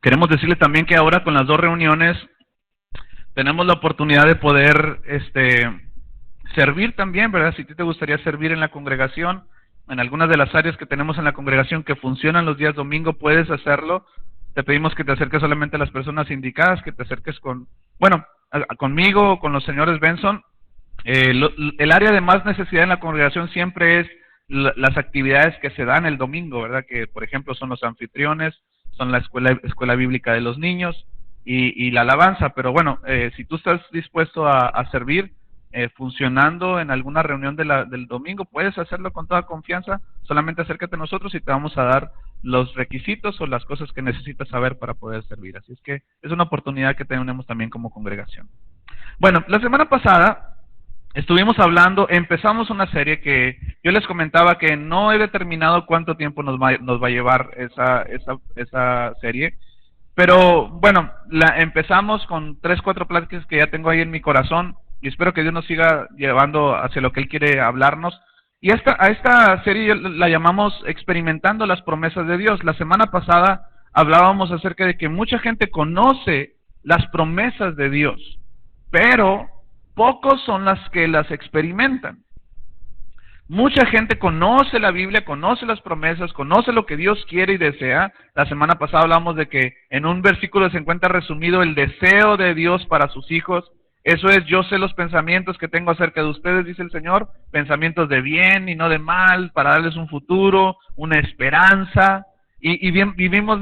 Queremos decirle también que ahora con las dos reuniones tenemos la oportunidad de poder servir también, ¿verdad? Si a ti te gustaría servir en la congregación, en algunas de las áreas que tenemos en la congregación que funcionan los días domingo, puedes hacerlo. Te pedimos que te acerques solamente a las personas indicadas, que te acerques conmigo o con los señores Benson. El área de más necesidad en la congregación siempre es las actividades que se dan el domingo, ¿verdad? Que por ejemplo son los anfitriones, son la escuela bíblica de los niños y la alabanza. Pero bueno, si tú estás dispuesto a servir funcionando en alguna reunión del domingo, puedes hacerlo con toda confianza. Solamente acércate a nosotros y te vamos a dar los requisitos o las cosas que necesitas saber para poder servir. Así es que es una oportunidad que tenemos también como congregación. Bueno, la semana pasada estuvimos hablando, empezamos una serie que yo les comentaba que no he determinado cuánto tiempo nos va a llevar esa serie, pero bueno, empezamos con 3, 4 pláticas que ya tengo ahí en mi corazón y espero que Dios nos siga llevando hacia lo que Él quiere hablarnos. Y a esta serie la llamamos Experimentando las promesas de Dios. La semana pasada hablábamos acerca de que mucha gente conoce las promesas de Dios, pero pocos son las que las experimentan. Mucha gente conoce la Biblia, conoce las promesas, conoce lo que Dios quiere y desea. La semana pasada hablamos de que en un versículo se encuentra resumido el deseo de Dios para sus hijos. Eso es: yo sé los pensamientos que tengo acerca de ustedes, dice el Señor, pensamientos de bien y no de mal, para darles un futuro, una esperanza. Y bien, vivimos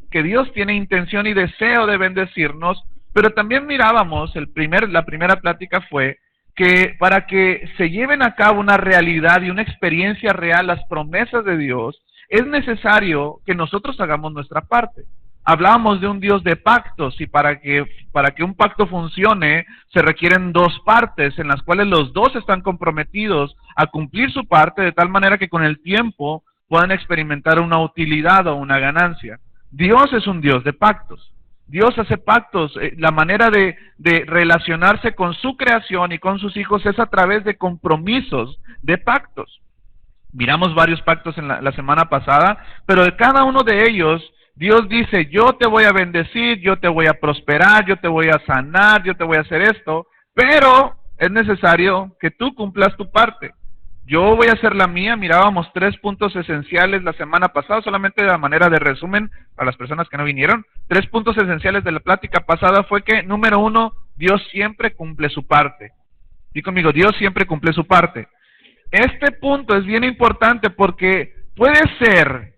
que Dios tiene intención y deseo de bendecirnos, pero también mirábamos, la primera plática fue que para que se lleven a cabo una realidad y una experiencia real las promesas de Dios, es necesario que nosotros hagamos nuestra parte. Hablábamos de un Dios de pactos y para que un pacto funcione se requieren 2 partes en las cuales los 2 están comprometidos a cumplir su parte de tal manera que con el tiempo puedan experimentar una utilidad o una ganancia. Dios es un Dios de pactos. Dios hace pactos. La manera de relacionarse con su creación y con sus hijos es a través de compromisos, de pactos. Miramos varios pactos en la semana pasada, pero de cada uno de ellos Dios dice: yo te voy a bendecir, yo te voy a prosperar, yo te voy a sanar, yo te voy a hacer esto, pero es necesario que tú cumplas tu parte. Yo voy a hacer la mía. Mirábamos 3 puntos esenciales la semana pasada, solamente de manera de resumen para las personas que no vinieron. 3 puntos esenciales de la plática pasada fue que, número 1, Dios siempre cumple su parte. Dí conmigo: Dios siempre cumple su parte. Este punto es bien importante porque puede ser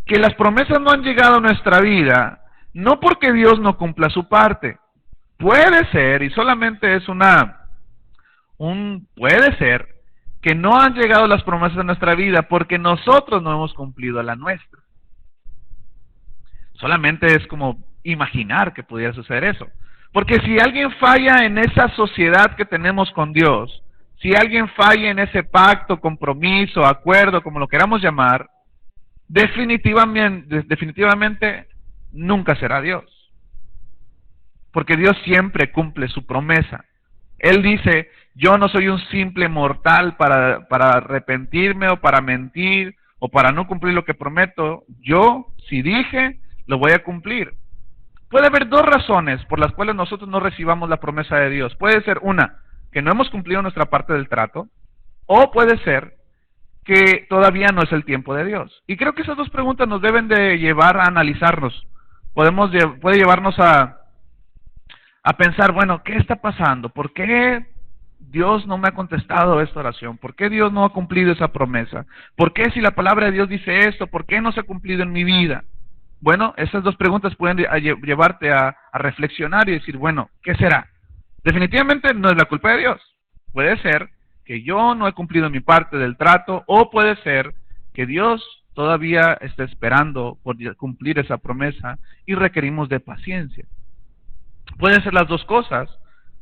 que las promesas no han llegado a nuestra vida, no porque Dios no cumpla su parte. Puede ser, y solamente es puede ser, que no han llegado las promesas a nuestra vida porque nosotros no hemos cumplido la nuestra. Solamente es como imaginar que pudiera suceder eso. Porque si alguien falla en esa sociedad que tenemos con Dios, si alguien falla en ese pacto, compromiso, acuerdo, como lo queramos llamar, definitivamente nunca será Dios. Porque Dios siempre cumple su promesa. Él dice: yo no soy un simple mortal para arrepentirme o para mentir o para no cumplir lo que prometo. Yo, si dije, lo voy a cumplir. Puede haber 2 razones por las cuales nosotros no recibamos la promesa de Dios. Puede ser una, que no hemos cumplido nuestra parte del trato, o puede ser que todavía no es el tiempo de Dios. Y creo que esas 2 preguntas nos deben de llevar a analizarnos. Puede llevarnos a pensar, bueno, ¿qué está pasando? ¿Por qué Dios no me ha contestado esta oración? ¿Por qué Dios no ha cumplido esa promesa? ¿Por qué, si la palabra de Dios dice esto, por qué no se ha cumplido en mi vida? Bueno, esas 2 preguntas pueden llevarte a reflexionar y decir, bueno, ¿qué será? Definitivamente no es la culpa de Dios. Puede ser que yo no he cumplido mi parte del trato, o puede ser que Dios todavía está esperando por cumplir esa promesa y requerimos de paciencia. Pueden ser las 2 cosas,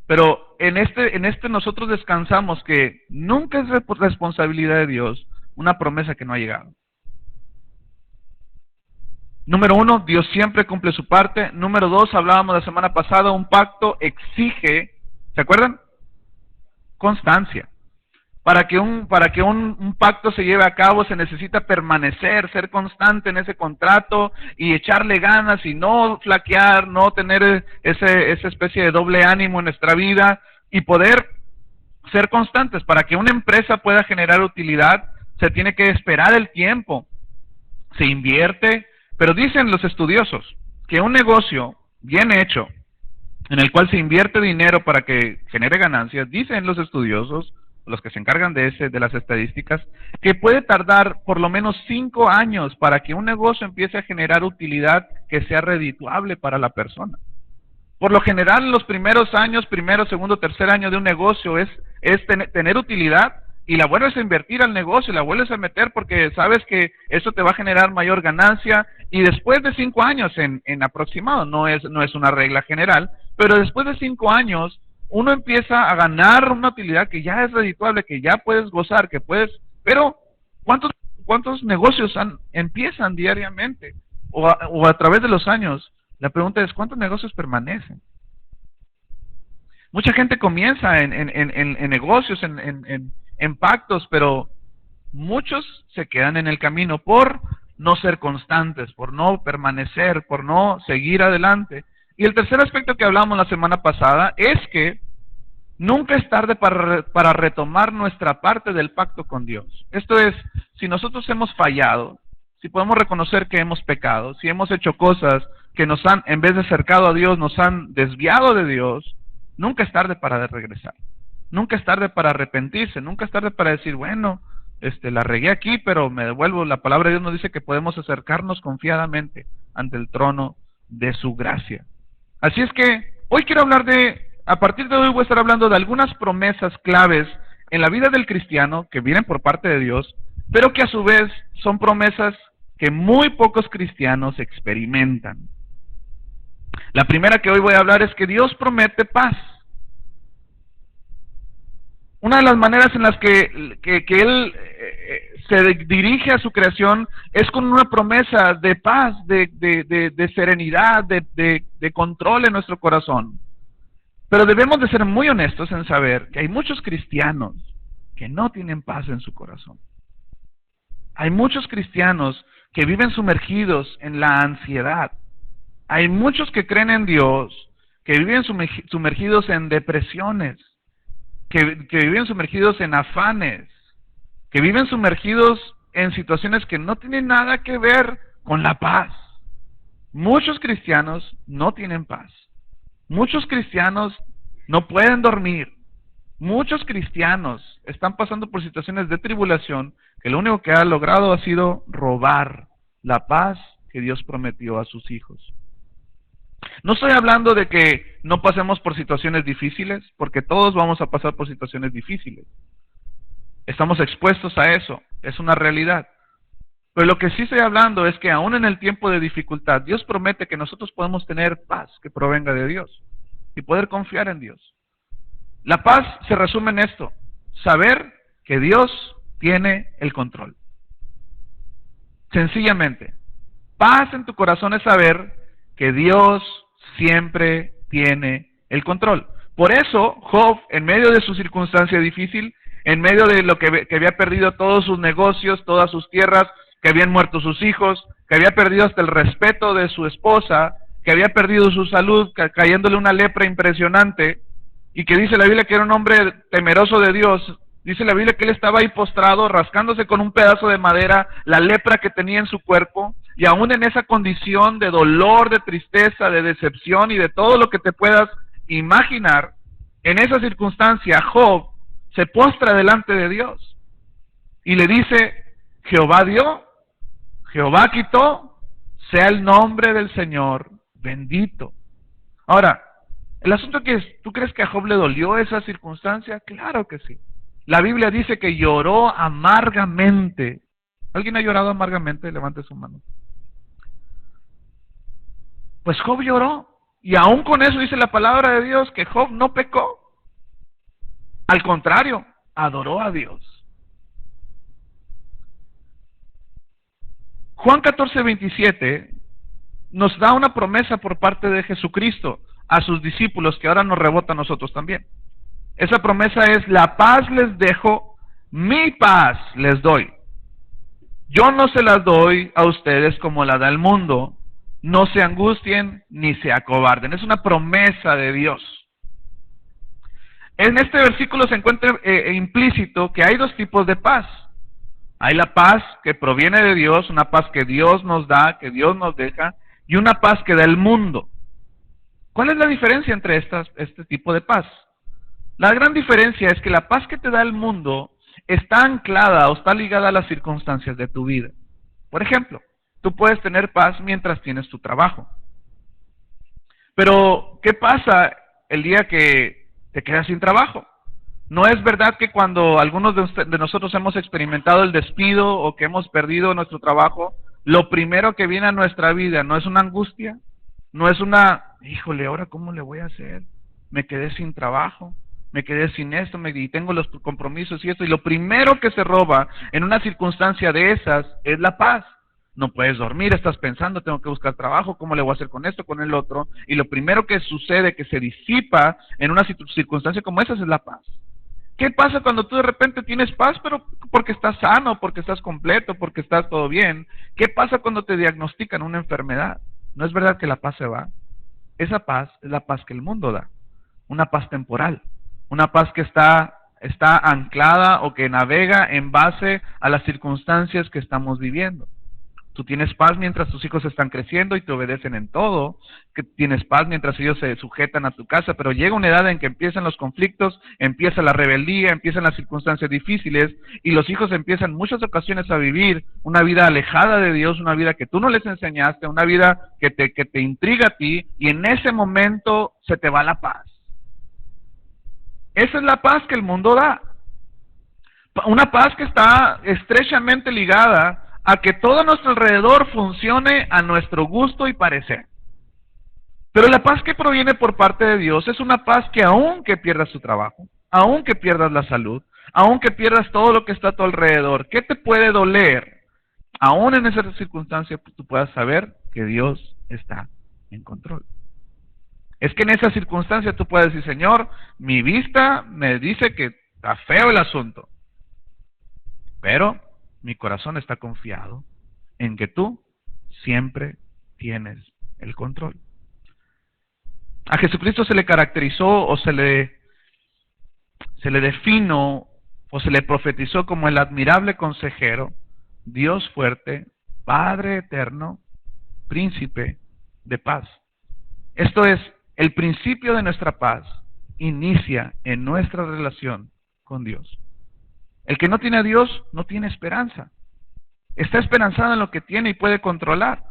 pero en este nosotros descansamos que nunca es responsabilidad de Dios una promesa que no ha llegado. Número 1, Dios siempre cumple su parte. Número 2, hablábamos la semana pasada, un pacto exige, ¿se acuerdan? Constancia. Para que un pacto se lleve a cabo se necesita permanecer, ser constante en ese contrato y echarle ganas y no flaquear, no tener esa especie de doble ánimo en nuestra vida y poder ser constantes. Para que una empresa pueda generar utilidad, se tiene que esperar el tiempo, se invierte, pero dicen los estudiosos que un negocio bien hecho, en el cual se invierte dinero para que genere ganancias, dicen los estudiosos, los que se encargan de las estadísticas, que puede tardar por lo menos 5 años para que un negocio empiece a generar utilidad que sea redituable para la persona. Por lo general, los primeros años, primero, segundo, tercer año de un negocio es tener utilidad, y la vuelves a invertir al negocio, la vuelves a meter porque sabes que eso te va a generar mayor ganancia, y después de 5 años en aproximado, no es una regla general, pero después de 5 años, uno empieza a ganar una utilidad que ya es redituable, que ya puedes gozar, pero ¿cuántos negocios empiezan diariamente o a través de los años? La pregunta es, ¿cuántos negocios permanecen? Mucha gente comienza en negocios, en pactos, pero muchos se quedan en el camino por no ser constantes, por no permanecer, por no seguir adelante. Y el tercer aspecto que hablamos la semana pasada es que nunca es tarde para retomar nuestra parte del pacto con Dios. Esto es, si nosotros hemos fallado, si podemos reconocer que hemos pecado, si hemos hecho cosas que nos han, en vez de acercado a Dios, nos han desviado de Dios, nunca es tarde para regresar. Nunca es tarde para arrepentirse, nunca es tarde para decir, bueno, la regué aquí, pero me devuelvo. La palabra de Dios nos dice que podemos acercarnos confiadamente ante el trono de su gracia. Así es que hoy quiero hablar a partir de hoy voy a estar hablando de algunas promesas claves en la vida del cristiano que vienen por parte de Dios, pero que a su vez son promesas que muy pocos cristianos experimentan. La primera que hoy voy a hablar es que Dios promete paz. Una de las maneras en las que Él se dirige a su creación es con una promesa de paz, de serenidad, de control en nuestro corazón. Pero debemos de ser muy honestos en saber que hay muchos cristianos que no tienen paz en su corazón. Hay muchos cristianos que viven sumergidos en la ansiedad. Hay muchos que creen en Dios, que viven sumergidos en depresiones, que viven sumergidos en afanes, que viven sumergidos en situaciones que no tienen nada que ver con la paz. Muchos cristianos no tienen paz. Muchos cristianos no pueden dormir. Muchos cristianos están pasando por situaciones de tribulación que lo único que ha logrado ha sido robar la paz que Dios prometió a sus hijos. No estoy hablando de que no pasemos por situaciones difíciles, porque todos vamos a pasar por situaciones difíciles. Estamos expuestos a eso, es una realidad. Pero lo que sí estoy hablando es que aún en el tiempo de dificultad, Dios promete que nosotros podemos tener paz que provenga de Dios y poder confiar en Dios. La paz se resume en esto: saber que Dios tiene el control. Sencillamente, paz en tu corazón es saber que Dios siempre tiene el control. Por eso, Job, en medio de su circunstancia difícil, en medio de lo que había perdido todos sus negocios, todas sus tierras, que habían muerto sus hijos, que había perdido hasta el respeto de su esposa, que había perdido su salud, cayéndole una lepra impresionante, y que dice la Biblia que era un hombre temeroso de Dios. Dice la Biblia que él estaba ahí postrado, rascándose con un pedazo de madera la lepra que tenía en su cuerpo, y aún en esa condición de dolor, de tristeza, de decepción y de todo lo que te puedas imaginar, en esa circunstancia Job se postra delante de Dios y le dice: Jehová dio, Jehová quitó, sea el nombre del Señor bendito. Ahora, el asunto que es, ¿tú crees que a Job le dolió esa circunstancia? Claro que sí. La Biblia dice que lloró amargamente. ¿Alguien ha llorado amargamente? Levante su mano. Pues Job lloró, y aún con eso dice la palabra de Dios que Job no pecó. Al contrario, adoró a Dios. Juan 14:27 nos da una promesa por parte de Jesucristo a sus discípulos que ahora nos rebota a nosotros también. Esa promesa es: la paz les dejo, Mi paz les doy. Yo no se las doy a ustedes como la da el mundo. No se angustien ni se acobarden. Es una promesa de Dios. En este versículo se encuentra implícito que hay dos tipos de paz. Hay la paz que proviene de Dios, una paz que Dios nos da, que Dios nos deja, y una paz que da el mundo. ¿Cuál es la diferencia entre este tipo de paz? La gran diferencia es que la paz que te da el mundo está anclada o está ligada a las circunstancias de tu vida. Por ejemplo, tú puedes tener paz mientras tienes tu trabajo. Pero, ¿qué pasa el día que te quedas sin trabajo? ¿No es verdad que cuando algunos de nosotros hemos experimentado el despido o que hemos perdido nuestro trabajo, lo primero que viene a nuestra vida no es una angustia? No es híjole, ¿ahora cómo le voy a hacer? Me quedé sin trabajo, me quedé sin esto, y tengo los compromisos y esto, y lo primero que se roba en una circunstancia de esas es la paz. No puedes dormir, estás pensando, tengo que buscar trabajo, ¿cómo le voy a hacer con esto, con el otro? Y lo primero que sucede, que se disipa en una circunstancia como esa, es la paz. ¿Qué pasa cuando tú de repente tienes paz, pero porque estás sano, porque estás completo, porque estás todo bien? ¿Qué pasa cuando te diagnostican una enfermedad? ¿No es verdad que la paz se va? Esa paz es la paz que el mundo da, una paz temporal, una paz que está anclada o que navega en base a las circunstancias que estamos viviendo. Tú tienes paz mientras tus hijos están creciendo y te obedecen en todo, que tienes paz mientras ellos se sujetan a tu casa, pero llega una edad en que empiezan los conflictos, empieza la rebeldía, empiezan las circunstancias difíciles y los hijos empiezan en muchas ocasiones a vivir una vida alejada de Dios, una vida que tú no les enseñaste, una vida que te intriga a ti, y en ese momento se te va la paz. Esa es la paz que el mundo da. Una paz que está estrechamente ligada a que todo a nuestro alrededor funcione a nuestro gusto y parecer. Pero la paz que proviene por parte de Dios es una paz que aun que pierdas tu trabajo, aun que pierdas la salud, aun que pierdas todo lo que está a tu alrededor, ¿qué te puede doler? Aún en esa circunstancia tú puedas saber que Dios está en control. Es que en esa circunstancia tú puedes decir, Señor, mi vista me dice que está feo el asunto, pero mi corazón está confiado en que tú siempre tienes el control. A Jesucristo se le caracterizó o se le definió o se le profetizó como el admirable consejero, Dios fuerte, Padre eterno, príncipe de paz. Esto es, el principio de nuestra paz inicia en nuestra relación con Dios. El que no tiene a Dios no tiene esperanza. Está esperanzado en lo que tiene y puede controlar.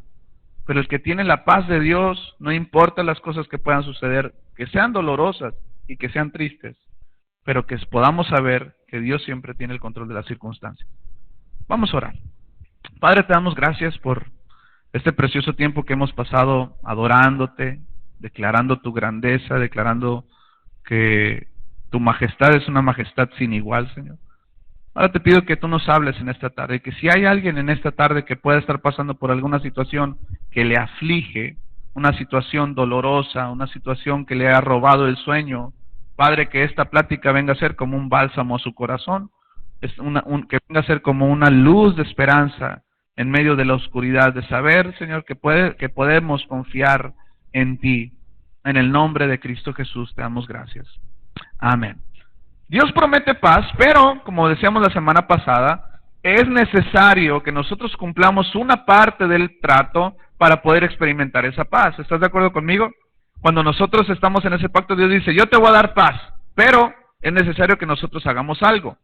Pero el que tiene la paz de Dios, no importa las cosas que puedan suceder, que sean dolorosas y que sean tristes, pero que podamos saber que Dios siempre tiene el control de las circunstancias. Vamos a orar. Padre, te damos gracias por este precioso tiempo que hemos pasado adorándote, declarando tu grandeza, declarando que tu majestad es una majestad sin igual, Señor. Ahora te pido que tú nos hables en esta tarde, que si hay alguien en esta tarde que pueda estar pasando por alguna situación que le aflige, una situación dolorosa, una situación que le ha robado el sueño, Padre, que esta plática venga a ser como un bálsamo a su corazón, que venga a ser como una luz de esperanza en medio de la oscuridad, de saber, Señor, que podemos confiar en ti. En el nombre de Cristo Jesús te damos gracias. Amén. Dios promete paz, pero, como decíamos la semana pasada, es necesario que nosotros cumplamos una parte del trato para poder experimentar esa paz. ¿Estás de acuerdo conmigo? Cuando nosotros estamos en ese pacto, Dios dice, yo te voy a dar paz, pero es necesario que nosotros hagamos algo.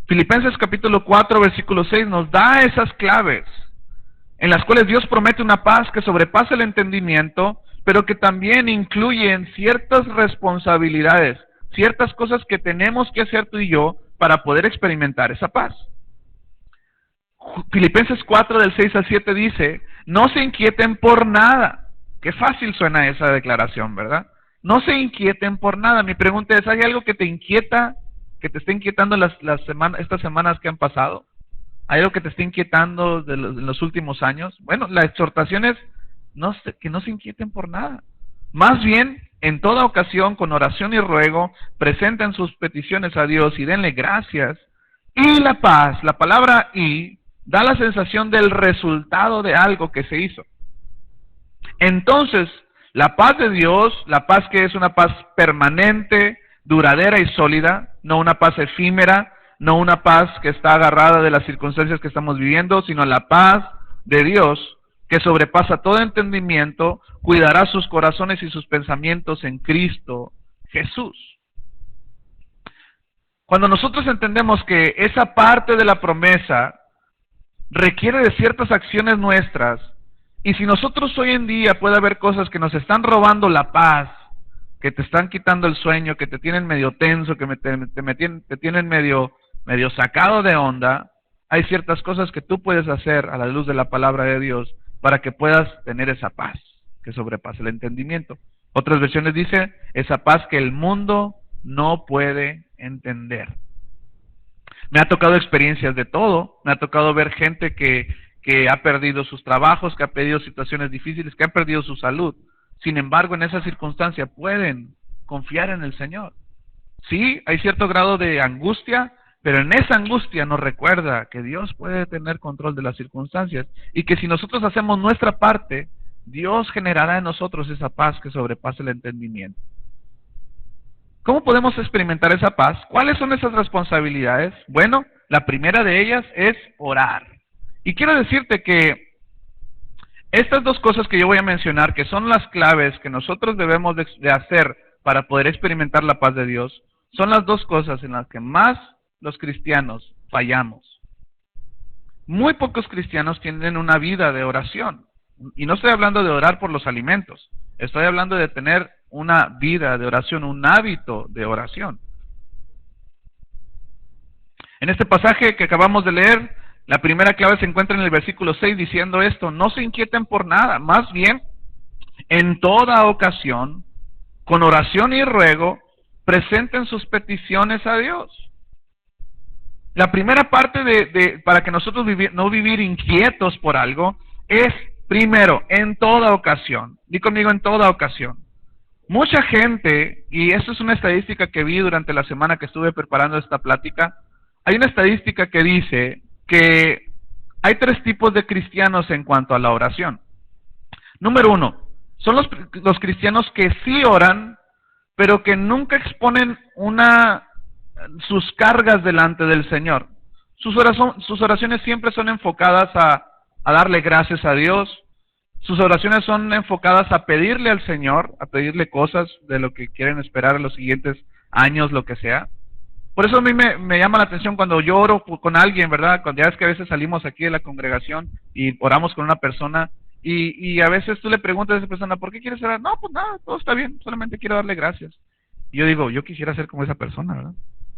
Filipenses capítulo 4, versículo 6 nos da esas claves, en las cuales Dios promete una paz que sobrepasa el entendimiento, pero que también incluyen ciertas responsabilidades, ciertas cosas que tenemos que hacer tú y yo para poder experimentar esa paz. Filipenses 4 del 6 al 7 dice, no se inquieten por nada. Qué fácil suena esa declaración, ¿verdad? No se inquieten por nada. Mi pregunta es, ¿hay algo que te inquieta, que te esté inquietando estas semanas que han pasado? ¿Hay algo que te esté inquietando de los últimos años? Bueno, la exhortación es que no se inquieten por nada. Más bien, en toda ocasión, con oración y ruego, presenten sus peticiones a Dios y denle gracias Y la paz, la palabra y, da la sensación del resultado de algo que se hizo. Entonces, la paz de Dios, la paz que es una paz permanente, duradera y sólida, no una paz efímera, no una paz que está agarrada de las circunstancias que estamos viviendo, sino la paz de Dios que sobrepasa todo entendimiento, cuidará sus corazones y sus pensamientos en Cristo Jesús. Cuando nosotros entendemos que esa parte de la promesa requiere de ciertas acciones nuestras, y si nosotros hoy en día puede haber cosas que nos están robando la paz, que te están quitando el sueño, que te tienen medio tenso, que te tienen medio sacado de onda, hay ciertas cosas que tú puedes hacer a la luz de la palabra de Dios para que puedas tener esa paz que sobrepasa el entendimiento. Otras versiones dicen, esa paz que el mundo no puede entender. Me ha tocado experiencias de todo, me ha tocado ver gente que ha perdido sus trabajos, que ha perdido situaciones difíciles, que han perdido su salud. Sin embargo, en esa circunstancia pueden confiar en el Señor. Sí, hay cierto grado de angustia, pero en esa angustia nos recuerda que Dios puede tener control de las circunstancias y que si nosotros hacemos nuestra parte, Dios generará en nosotros esa paz que sobrepasa el entendimiento. ¿Cómo podemos experimentar esa paz? ¿Cuáles son esas responsabilidades? Bueno, la primera de ellas es orar. Y quiero decirte que estas dos cosas que yo voy a mencionar, que son las claves que nosotros debemos de hacer para poder experimentar la paz de Dios, son las dos cosas en las que más los cristianos fallamos. Muy pocos cristianos tienen una vida de oración. Y no estoy hablando de orar por los alimentos. Estoy hablando de tener una vida de oración, un hábito de oración. En este pasaje que acabamos de leer, la primera clave se encuentra en el versículo 6 diciendo esto: no se inquieten por nada, más bien, en toda ocasión, con oración y ruego, presenten sus peticiones a Dios. La primera parte para que nosotros no vivir inquietos por algo es, primero, en toda ocasión. Di conmigo, en toda ocasión. Mucha gente, y esto es una estadística que vi durante la semana que estuve preparando esta plática, hay una estadística que dice que hay tres tipos de cristianos en cuanto a la oración. Número uno, son los cristianos que sí oran, pero que nunca exponen sus cargas delante del Señor. Sus oraciones siempre son enfocadas a darle gracias a Dios. Sus oraciones son enfocadas a pedirle al Señor, a pedirle cosas de lo que quieren esperar en los siguientes años, lo que sea. Por eso a mí me llama la atención cuando yo oro con alguien, ¿verdad? Cuando ya es que a veces salimos aquí de la congregación y oramos con una persona y a veces tú le preguntas a esa persona, ¿por qué quieres orar? No, pues nada, todo está bien, solamente quiero darle gracias. Y yo digo, yo quisiera ser como esa persona, ¿verdad?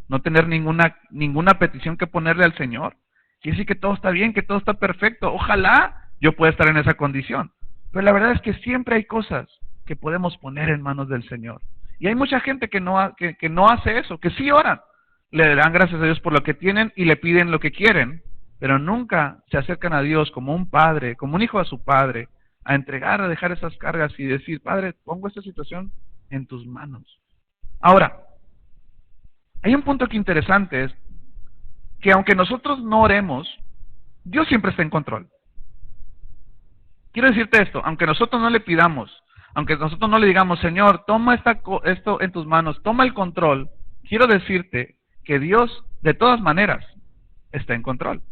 No tener ninguna petición que ponerle al Señor. Quiere decir que todo está bien, que todo está perfecto. Ojalá yo pueda estar en esa condición. Pero la verdad es que siempre hay cosas que podemos poner en manos del Señor. Y hay mucha gente que no hace eso, que sí oran. Le dan gracias a Dios por lo que tienen y le piden lo que quieren, pero nunca se acercan a Dios como un padre, como un hijo a su padre, a entregar, a dejar esas cargas y decir, Padre, pongo esta situación en tus manos. Ahora, hay un punto que interesante es que aunque nosotros no oremos, Dios siempre está en control. Quiero decirte esto, aunque nosotros no le pidamos, aunque nosotros no le digamos, Señor, toma esto en tus manos, toma el control, quiero decirte que Dios, de todas maneras, está en control.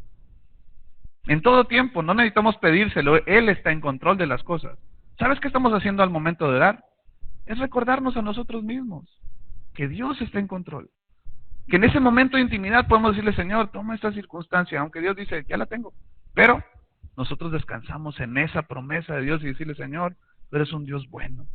En todo tiempo, no necesitamos pedírselo, Él está en control de las cosas. ¿Sabes qué estamos haciendo al momento de orar? Es recordarnos a nosotros mismos que Dios está en control. Que en ese momento de intimidad podemos decirle, Señor, toma esta circunstancia, aunque Dios dice, ya la tengo. Pero nosotros descansamos en esa promesa de Dios y decirle, Señor, tú eres un Dios bueno.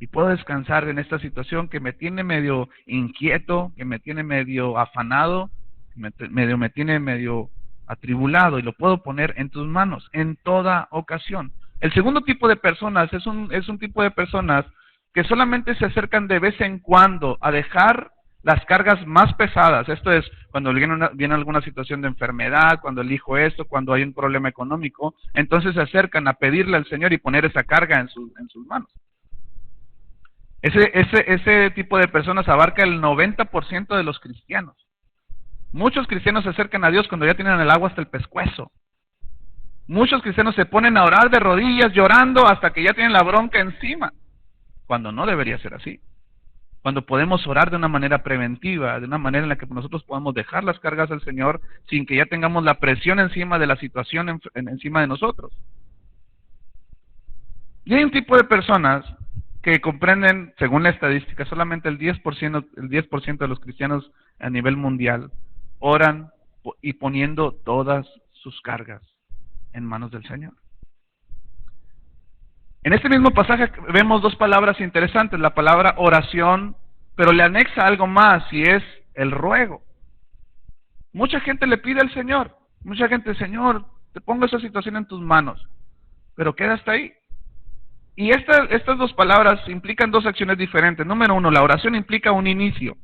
Y puedo descansar en esta situación que me tiene medio inquieto, que me tiene medio afanado, me tiene medio atribulado, y lo puedo poner en tus manos en toda ocasión. El segundo tipo de personas es un tipo de personas que solamente se acercan de vez en cuando a dejar las cargas más pesadas. Esto es cuando viene alguna situación de enfermedad, cuando elijo esto, cuando hay un problema económico, entonces se acercan a pedirle al Señor y poner esa carga en sus manos. Ese tipo de personas abarca el 90% de los cristianos. Muchos cristianos se acercan a Dios cuando ya tienen el agua hasta el pescuezo. Muchos cristianos se ponen a orar de rodillas, llorando hasta que ya tienen la bronca encima, cuando no debería ser así. Cuando podemos orar de una manera preventiva, de una manera en la que nosotros podamos dejar las cargas al Señor sin que ya tengamos la presión encima de la situación encima de nosotros. Y hay un tipo de personas que comprenden, según la estadística, solamente el 10% de los cristianos a nivel mundial oran y poniendo todas sus cargas en manos del Señor. En este mismo pasaje vemos dos palabras interesantes, la palabra oración, pero le anexa algo más y es el ruego. Mucha gente le pide al Señor, mucha gente, Señor, te pongo esa situación en tus manos, pero queda hasta ahí. Y estas dos palabras implican dos acciones diferentes. Número uno, la oración implica un inicio,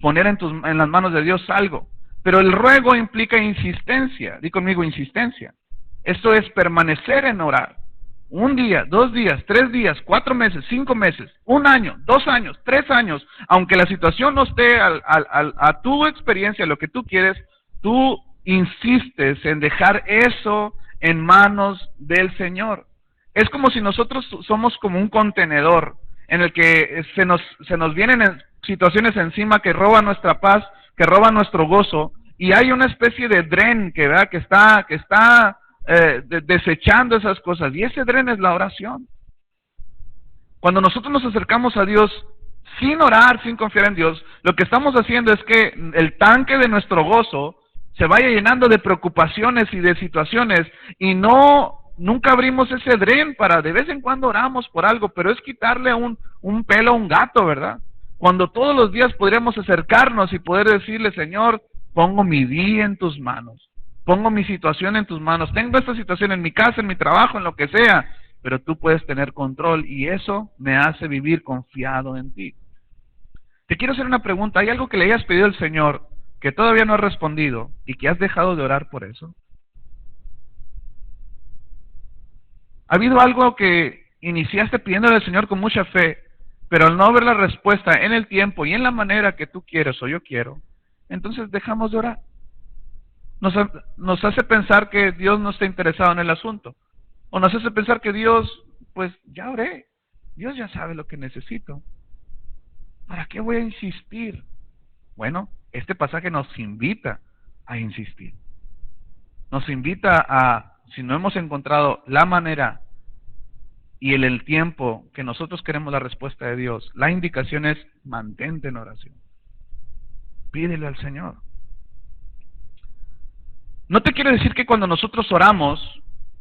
poner en las manos de Dios algo, pero el ruego implica insistencia. Di conmigo, insistencia. Esto es permanecer en orar. 1 día, 2 días, 3 días, 4 meses, 5 meses, 1 año, 2 años, 3 años, aunque la situación no esté a tu experiencia, lo que tú quieres, tú insistes en dejar eso en manos del Señor. Es como si nosotros somos como un contenedor en el que se nos vienen situaciones encima que roban nuestra paz, que roban nuestro gozo, y hay una especie de dren que está desechando esas cosas, y ese dren es la oración. Cuando nosotros nos acercamos a Dios sin orar, sin confiar en Dios, lo que estamos haciendo es que el tanque de nuestro gozo se vaya llenando de preocupaciones y de situaciones, y nunca abrimos ese dren para, de vez en cuando oramos por algo, pero es quitarle un pelo a un gato, ¿verdad? Cuando todos los días podríamos acercarnos y poder decirle, Señor, pongo mi día en tus manos, pongo mi situación en tus manos, tengo esta situación en mi casa, en mi trabajo, en lo que sea, pero tú puedes tener control y eso me hace vivir confiado en ti. Te quiero hacer una pregunta, ¿hay algo que le hayas pedido al Señor que todavía no has respondido y que has dejado de orar por eso? ¿Ha habido algo que iniciaste pidiéndole al Señor con mucha fe, pero al no ver la respuesta en el tiempo y en la manera que tú quieres o yo quiero, entonces dejamos de orar? Nos hace pensar que Dios no está interesado en el asunto, o nos hace pensar que Dios, pues ya oré, Dios ya sabe lo que necesito, ¿para qué voy a insistir? Bueno, este pasaje nos invita a insistir, nos invita a, si no hemos encontrado la manera y el tiempo que nosotros queremos la respuesta de Dios, la indicación es mantente en oración. Pídele al Señor. No te quiero decir que cuando nosotros oramos,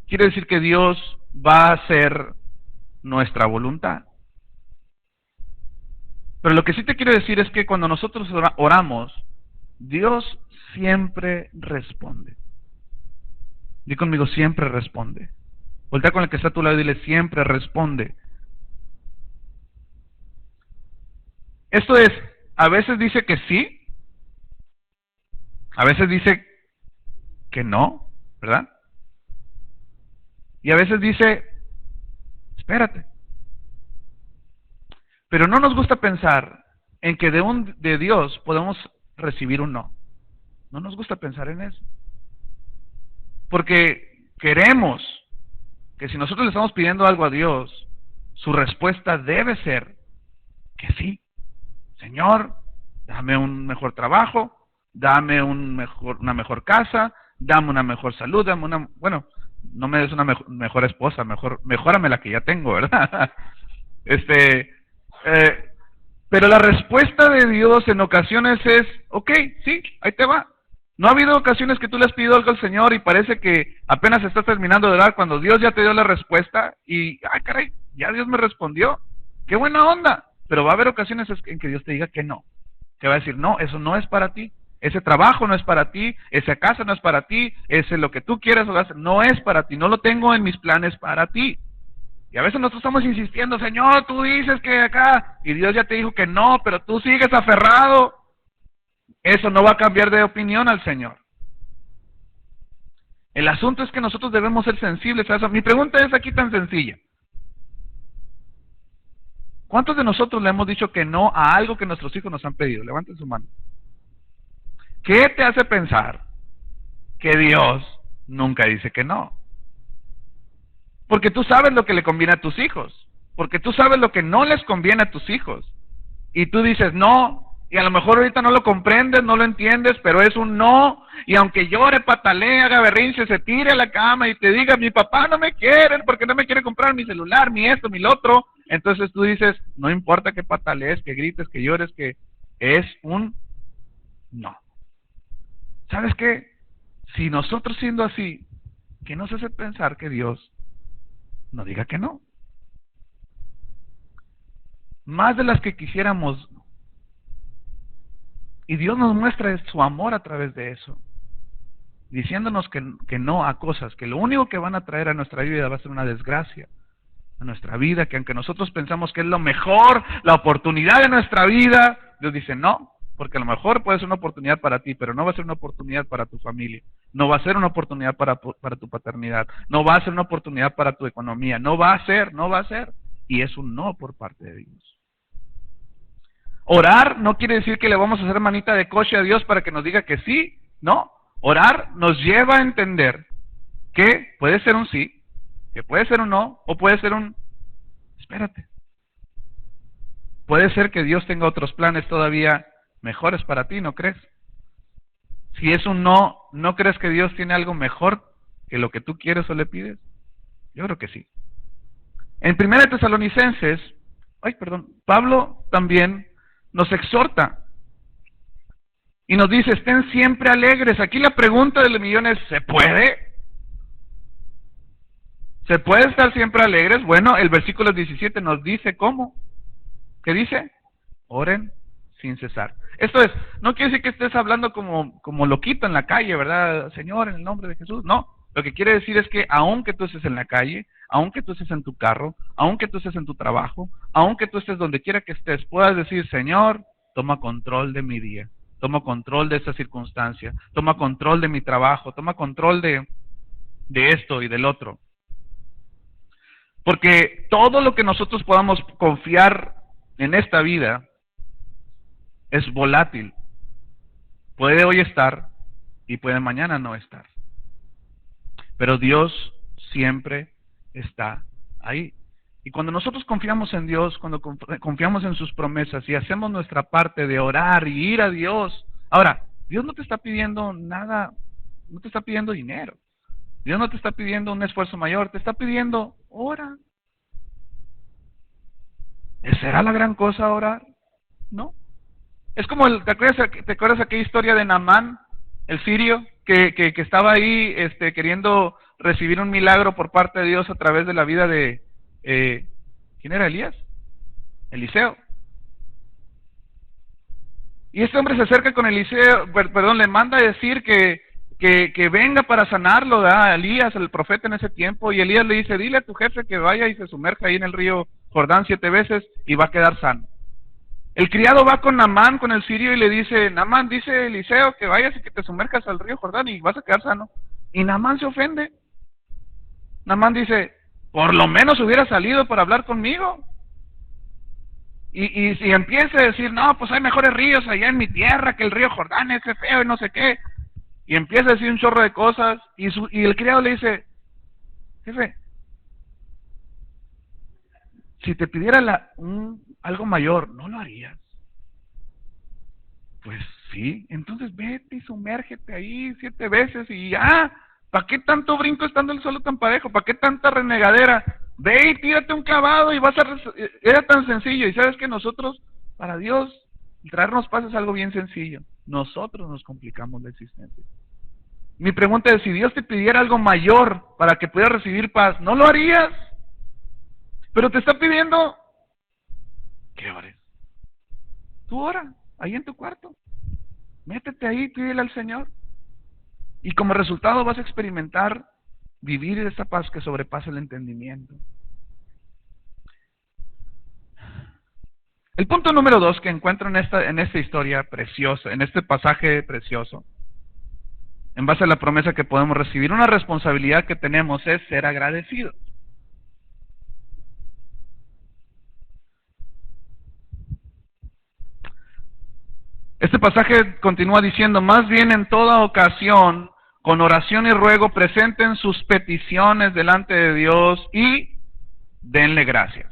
quiere decir que Dios va a hacer nuestra voluntad. Pero lo que sí te quiero decir es que cuando nosotros oramos, Dios siempre responde. Di conmigo, siempre responde. Voltea con el que está a tu lado y dile, siempre responde. Esto es, a veces dice que sí, a veces dice que no, ¿verdad? Y a veces dice, espérate. Pero no nos gusta pensar en que de Dios podemos recibir un no. No nos gusta pensar en eso. Porque queremos que si nosotros le estamos pidiendo algo a Dios, su respuesta debe ser que sí. Señor, dame un mejor trabajo, dame una mejor casa, dame una mejor salud, bueno, no me des una mejor esposa, mejórame la que ya tengo, ¿verdad? Pero la respuesta de Dios en ocasiones es, ok, sí, ahí te va. ¿No ha habido ocasiones que tú le has pedido algo al Señor y parece que apenas estás terminando de orar cuando Dios ya te dio la respuesta y, ay caray, ya Dios me respondió? ¡Qué buena onda! Pero va a haber ocasiones en que Dios te diga que no. Te va a decir, no, eso no es para ti. Ese trabajo no es para ti, esa casa no es para ti, ese lo que tú quieras no es para ti, no lo tengo en mis planes para ti. Y a veces nosotros estamos insistiendo, Señor, tú dices que acá, y Dios ya te dijo que no, pero tú sigues aferrado. Eso no va a cambiar de opinión al Señor. El asunto es que nosotros debemos ser sensibles a eso. Mi pregunta es aquí tan sencilla. ¿Cuántos de nosotros le hemos dicho que no a algo que nuestros hijos nos han pedido? Levanten su mano. ¿Qué te hace pensar que Dios nunca dice que no? Porque tú sabes lo que le conviene a tus hijos, porque tú sabes lo que no les conviene a tus hijos. Y tú dices no, y a lo mejor ahorita no lo comprendes, no lo entiendes, pero es un no, y aunque llore, patalee, haga berrinche, se tire a la cama y te diga, mi papá no me quiere, porque no me quiere comprar mi celular, mi esto, mi lo otro, entonces tú dices, no importa que patalees, que grites, que llores, que es un no. ¿Sabes qué? Si nosotros siendo así, ¿qué nos hace pensar que Dios no diga que no? Más de las que quisiéramos. Y Dios nos muestra su amor a través de eso, diciéndonos que no a cosas, que lo único que van a traer a nuestra vida va a ser una desgracia a nuestra vida, que aunque nosotros pensamos que es lo mejor, la oportunidad de nuestra vida, Dios dice no, porque a lo mejor puede ser una oportunidad para ti, pero no va a ser una oportunidad para tu familia, no va a ser una oportunidad para tu paternidad, no va a ser una oportunidad para tu economía, no va a ser, y es un no por parte de Dios. Orar no quiere decir que le vamos a hacer manita de coche a Dios para que nos diga que sí, no. Orar nos lleva a entender que puede ser un sí, que puede ser un no, o puede ser un espérate. Puede ser que Dios tenga otros planes todavía mejores para ti, ¿no crees? Si es un no, ¿no crees que Dios tiene algo mejor que lo que tú quieres o le pides? Yo creo que sí. En 1 Tesalonicenses, Pablo también nos exhorta y nos dice, estén siempre alegres. Aquí la pregunta del millón es, ¿se puede? ¿Se puede estar siempre alegres? Bueno, el versículo 17 nos dice cómo. ¿Qué dice? Oren sin cesar. Esto es, no quiere decir que estés hablando como loquito en la calle, ¿verdad? Señor, en el nombre de Jesús. No, lo que quiere decir es que aunque tú estés en la calle, aunque tú estés en tu carro, aunque tú estés en tu trabajo, aunque tú estés donde quiera que estés, puedas decir, Señor, toma control de mi día, toma control de esta circunstancia, toma control de mi trabajo, toma control de esto y del otro. Porque todo lo que nosotros podamos confiar en esta vida es volátil. Puede hoy estar y puede mañana no estar. Pero Dios siempre está ahí. Y cuando nosotros confiamos en Dios, cuando confiamos en sus promesas y hacemos nuestra parte de orar y ir a Dios, ahora, Dios no te está pidiendo nada, no te está pidiendo dinero. Dios no te está pidiendo un esfuerzo mayor, te está pidiendo ora. ¿Será la gran cosa orar? No. Es como, ¿te acuerdas aquella historia de Naamán, el sirio, que estaba ahí queriendo recibir un milagro por parte de Dios a través de la vida de, ¿quién era Elías? Eliseo. Y este hombre se acerca con Eliseo, le manda a decir que venga para sanarlo, ¿verdad? Elías, el profeta en ese tiempo, y Elías le dice, dile a tu jefe que vaya y se sumerja ahí en el río Jordán 7 veces y va a quedar sano. El criado va con Naamán, con el sirio, y le dice, Naamán, dice Eliseo que vayas y que te sumerjas al río Jordán y vas a quedar sano. Y Naamán se ofende. Naamán dice, por lo menos hubiera salido para hablar conmigo. Y si empieza a decir, no, pues hay mejores ríos allá en mi tierra que el río Jordán, ese feo y no sé qué. Y empieza a decir un chorro de cosas, y el criado le dice, jefe, si te pidiera algo mayor, ¿no lo harías? Pues sí, entonces vete y sumérgete ahí 7 veces y ya. ¿Para qué tanto brinco estando el suelo tan parejo? ¿Para qué tanta renegadera? Ve y tírate un clavado y vas a... Era tan sencillo. Y sabes que nosotros, para Dios, traernos paz es algo bien sencillo. Nosotros nos complicamos la existencia. Mi pregunta es, si Dios te pidiera algo mayor para que pudieras recibir paz, ¿no lo harías? Pero te está pidiendo que ores. Tú ora, ahí en tu cuarto. Métete ahí, pídele al Señor. Y como resultado vas a experimentar vivir esa paz que sobrepasa el entendimiento. El punto número 2 que encuentro en esta historia preciosa, en este pasaje precioso, en base a la promesa que podemos recibir, una responsabilidad que tenemos es ser agradecidos. Este pasaje continúa diciendo, más bien en toda ocasión, con oración y ruego, presenten sus peticiones delante de Dios y denle gracias.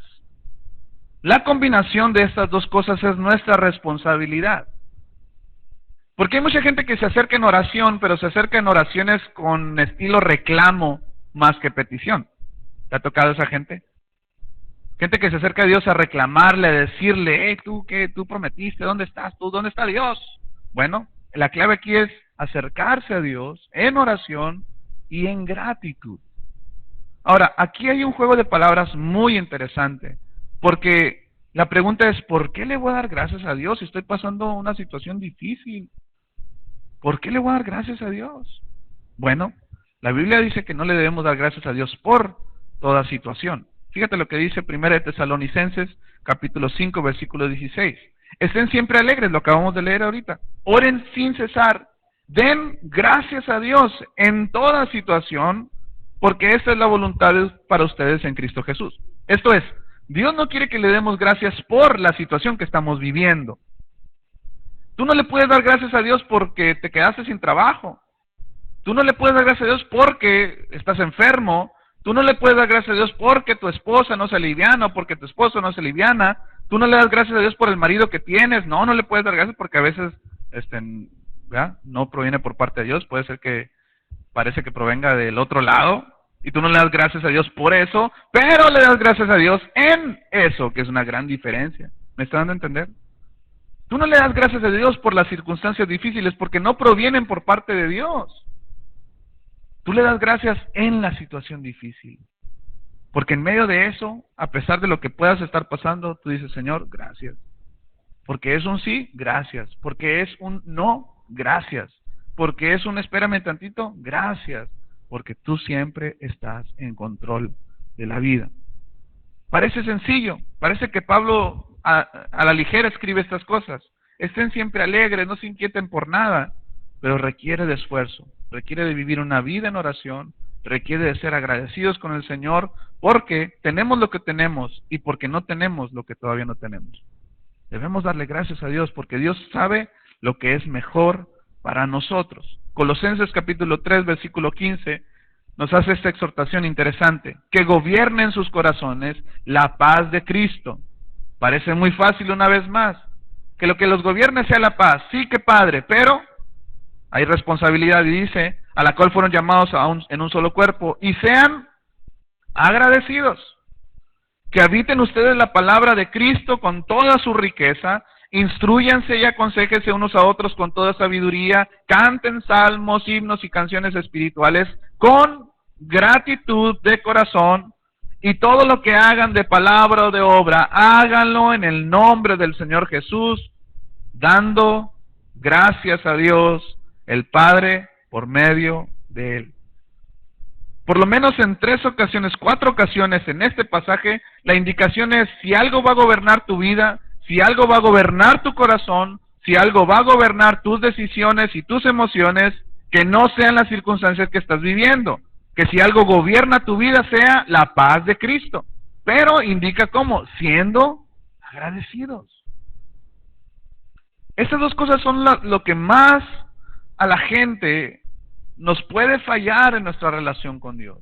La combinación de estas dos cosas es nuestra responsabilidad. Porque hay mucha gente que se acerca en oración, pero se acerca en oraciones con estilo reclamo más que petición. ¿Te ha tocado esa gente? Gente que se acerca a Dios a reclamarle, a decirle, hey, tú, ¿qué? Tú prometiste, ¿dónde estás tú? ¿Dónde está Dios? Bueno, la clave aquí es acercarse a Dios en oración y en gratitud. Ahora, aquí hay un juego de palabras muy interesante, porque la pregunta es, ¿por qué le voy a dar gracias a Dios si estoy pasando una situación difícil? ¿Por qué le voy a dar gracias a Dios? Bueno, la Biblia dice que no le debemos dar gracias a Dios por toda situación. Fíjate lo que dice 1 de Tesalonicenses, capítulo 5, versículo 16. Estén siempre alegres, lo acabamos de leer ahorita. Oren sin cesar. Den gracias a Dios en toda situación, porque esta es la voluntad para ustedes en Cristo Jesús. Esto es, Dios no quiere que le demos gracias por la situación que estamos viviendo. Tú no le puedes dar gracias a Dios porque te quedaste sin trabajo. Tú no le puedes dar gracias a Dios porque estás enfermo. Tú no le puedes dar gracias a Dios porque tu esposa no se aliviana o porque tu esposo no se aliviana. Tú no le das gracias a Dios por el marido que tienes. No le puedes dar gracias porque a veces ¿verdad? No proviene por parte de Dios. Puede ser que parece que provenga del otro lado. Y tú no le das gracias a Dios por eso, pero le das gracias a Dios en eso, que es una gran diferencia. ¿Me está dando a entender? Tú no le das gracias a Dios por las circunstancias difíciles porque no provienen por parte de Dios. Tú le das gracias en la situación difícil. Porque en medio de eso, a pesar de lo que puedas estar pasando, tú dices, Señor, gracias. Porque es un sí, gracias. Porque es un no, gracias. Porque es un espérame tantito, gracias. Porque tú siempre estás en control de la vida. Parece sencillo, parece que Pablo a la ligera escribe estas cosas. Estén siempre alegres, no se inquieten por nada, pero requiere de esfuerzo, requiere de vivir una vida en oración, requiere de ser agradecidos con el Señor, porque tenemos lo que tenemos y porque no tenemos lo que todavía no tenemos. Debemos darle gracias a Dios porque Dios sabe lo que es mejor para nosotros. Colosenses capítulo 3, versículo 15, nos hace esta exhortación interesante, que gobierne en sus corazones la paz de Cristo. Parece muy fácil una vez más, que lo que los gobierne sea la paz, sí que Padre, pero hay responsabilidad y dice, a la cual fueron llamados en un solo cuerpo, y sean agradecidos, que habiten ustedes la palabra de Cristo con toda su riqueza, instrúyanse y aconséjense unos a otros con toda sabiduría, canten salmos, himnos y canciones espirituales con gratitud de corazón, y todo lo que hagan de palabra o de obra, háganlo en el nombre del Señor Jesús, dando gracias a Dios, el Padre, por medio de Él. Por lo menos en 4 ocasiones en este pasaje, la indicación es, si algo va a gobernar tu vida, si algo va a gobernar tu corazón, si algo va a gobernar tus decisiones y tus emociones, que no sean las circunstancias que estás viviendo. Que si algo gobierna tu vida sea la paz de Cristo. Pero indica cómo, siendo agradecidos. Estas dos cosas son lo que más a la gente nos puede fallar en nuestra relación con Dios.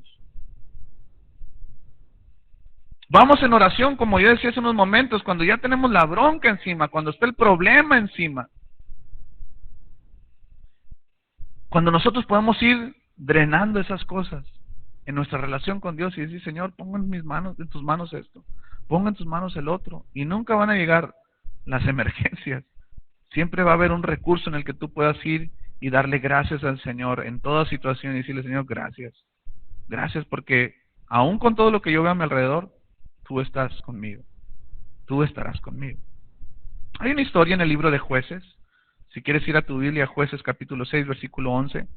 Vamos en oración, como yo decía hace unos momentos, cuando ya tenemos la bronca encima, cuando está el problema encima. Cuando nosotros podemos ir drenando esas cosas en nuestra relación con Dios y decir, Señor, pongo en tus manos esto, pongo en tus manos el otro, y nunca van a llegar las emergencias. Siempre va a haber un recurso en el que tú puedas ir y darle gracias al Señor en toda situación y decirle, Señor, gracias. Gracias porque aún con todo lo que yo veo a mi alrededor, tú estás conmigo. Tú estarás conmigo. Hay una historia en el libro de Jueces. Si quieres ir a tu Biblia, Jueces capítulo 6, versículo 11.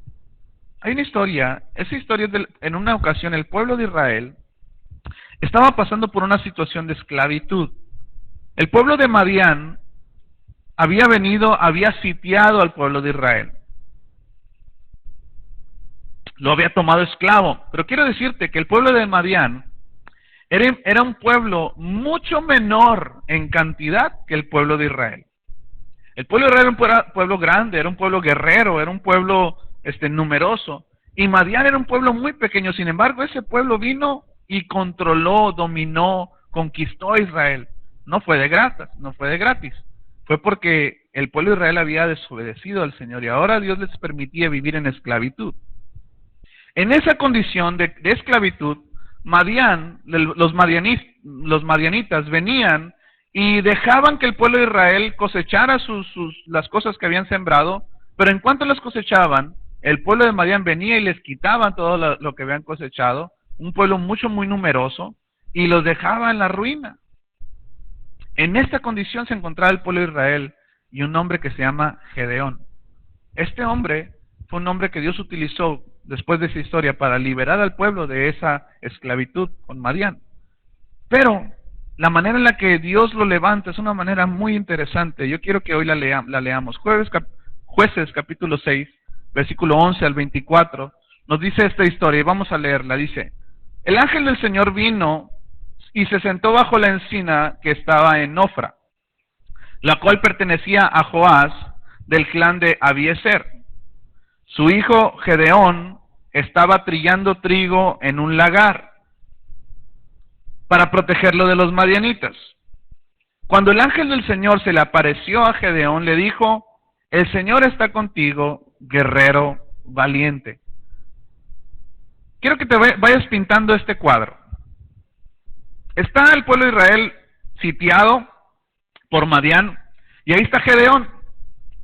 Hay una historia, esa historia es en una ocasión el pueblo de Israel estaba pasando por una situación de esclavitud. El pueblo de Madián había sitiado al pueblo de Israel. Lo había tomado esclavo. Pero quiero decirte que el pueblo de Madián era un pueblo mucho menor en cantidad que el pueblo de Israel. El pueblo de Israel era un pueblo grande, era un pueblo guerrero, era un pueblo numeroso. Y Madián era un pueblo muy pequeño. Sin embargo, ese pueblo vino y controló, dominó, conquistó a Israel. No fue de gratis, no fue de gratis. Fue porque el pueblo de Israel había desobedecido al Señor y ahora Dios les permitía vivir en esclavitud. En esa condición de esclavitud, Madián, los madianitas venían y dejaban que el pueblo de Israel cosechara las cosas que habían sembrado, pero en cuanto las cosechaban, el pueblo de Madián venía y les quitaban todo lo que habían cosechado, un pueblo muy numeroso, y los dejaba en la ruina. En esta condición se encontraba el pueblo de Israel y un hombre que se llama Gedeón. Este hombre fue un hombre que Dios utilizó después de esa historia para liberar al pueblo de esa esclavitud con Madián. Pero la manera en la que Dios lo levanta es una manera muy interesante. Yo quiero que hoy la leamos. Jueces capítulo 6, versículo 11 al 24, nos dice esta historia y vamos a leerla. Dice: el ángel del Señor vino y se sentó bajo la encina que estaba en Ofra, la cual pertenecía a Joás del clan de Abiezer. Su hijo Gedeón estaba trillando trigo en un lagar para protegerlo de los madianitas. Cuando el ángel del Señor se le apareció a Gedeón, le dijo: el Señor está contigo, guerrero valiente. Quiero que te vayas pintando este cuadro. Está el pueblo de Israel sitiado por Madián, y ahí está Gedeón.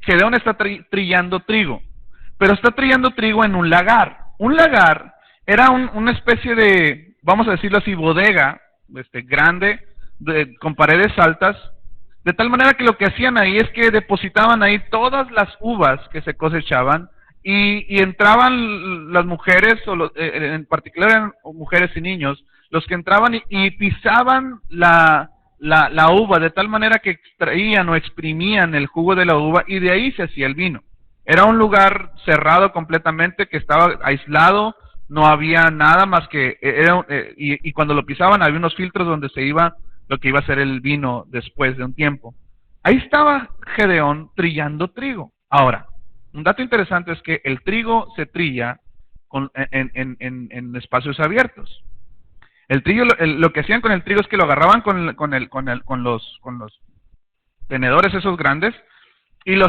Gedeón está trillando trigo, pero está trillando trigo en un lagar. Un lagar era una especie de, vamos a decirlo así, bodega grande, con paredes altas, de tal manera que lo que hacían ahí es que depositaban ahí todas las uvas que se cosechaban, y entraban las mujeres, en particular eran mujeres y niños, los que entraban y pisaban la uva, de tal manera que extraían o exprimían el jugo de la uva, y de ahí se hacía el vino. Era un lugar cerrado completamente, que estaba aislado, no había nada más que, y cuando lo pisaban había unos filtros donde se iba lo que iba a ser el vino después de un tiempo. Ahí estaba Gedeón trillando trigo. Ahora, un dato interesante es que el trigo se trilla en espacios abiertos. El trigo, lo que hacían con el trigo es que lo agarraban con los tenedores esos grandes y lo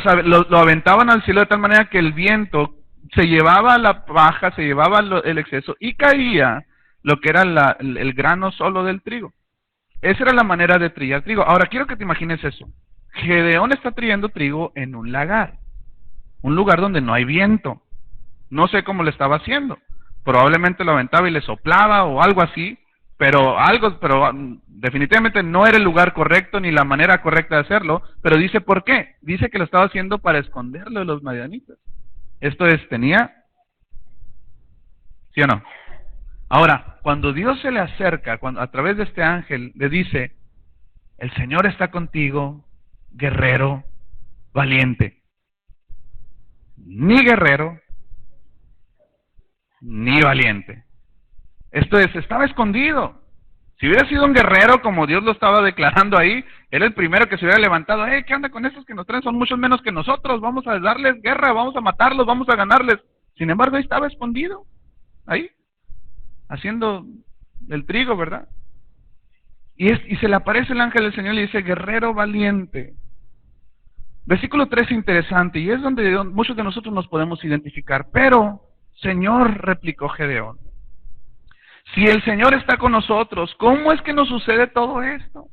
aventaban al cielo de tal manera que el viento se llevaba la paja, se llevaba el exceso y caía lo que era el grano solo del trigo. Esa era la manera de trillar trigo. Ahora quiero que te imagines eso. Gedeón está trillando trigo en un lagar, un lugar donde no hay viento. No sé cómo lo estaba haciendo. Probablemente lo aventaba y le soplaba o algo así, pero definitivamente no era el lugar correcto ni la manera correcta de hacerlo. Pero dice ¿por qué? Dice que lo estaba haciendo para esconderlo de los madianitas. Esto es, tenía, ¿sí o no? Ahora, cuando Dios se le acerca, a través de este ángel, le dice: el Señor está contigo, guerrero valiente. Ni guerrero, ni valiente. Esto es, estaba escondido. Si hubiera sido un guerrero como Dios lo estaba declarando ahí, era el primero que se hubiera levantado: ¿qué onda con estos que nos traen? Son muchos menos que nosotros, vamos a darles guerra, vamos a matarlos, vamos a ganarles. Sin embargo, ahí estaba escondido, ahí, haciendo el trigo, ¿verdad? Y se le aparece el ángel del Señor y le dice: guerrero valiente. Versículo 3 interesante, y es donde muchos de nosotros nos podemos identificar. Pero, Señor, replicó Gedeón, si el Señor está con nosotros, ¿cómo es que nos sucede todo esto?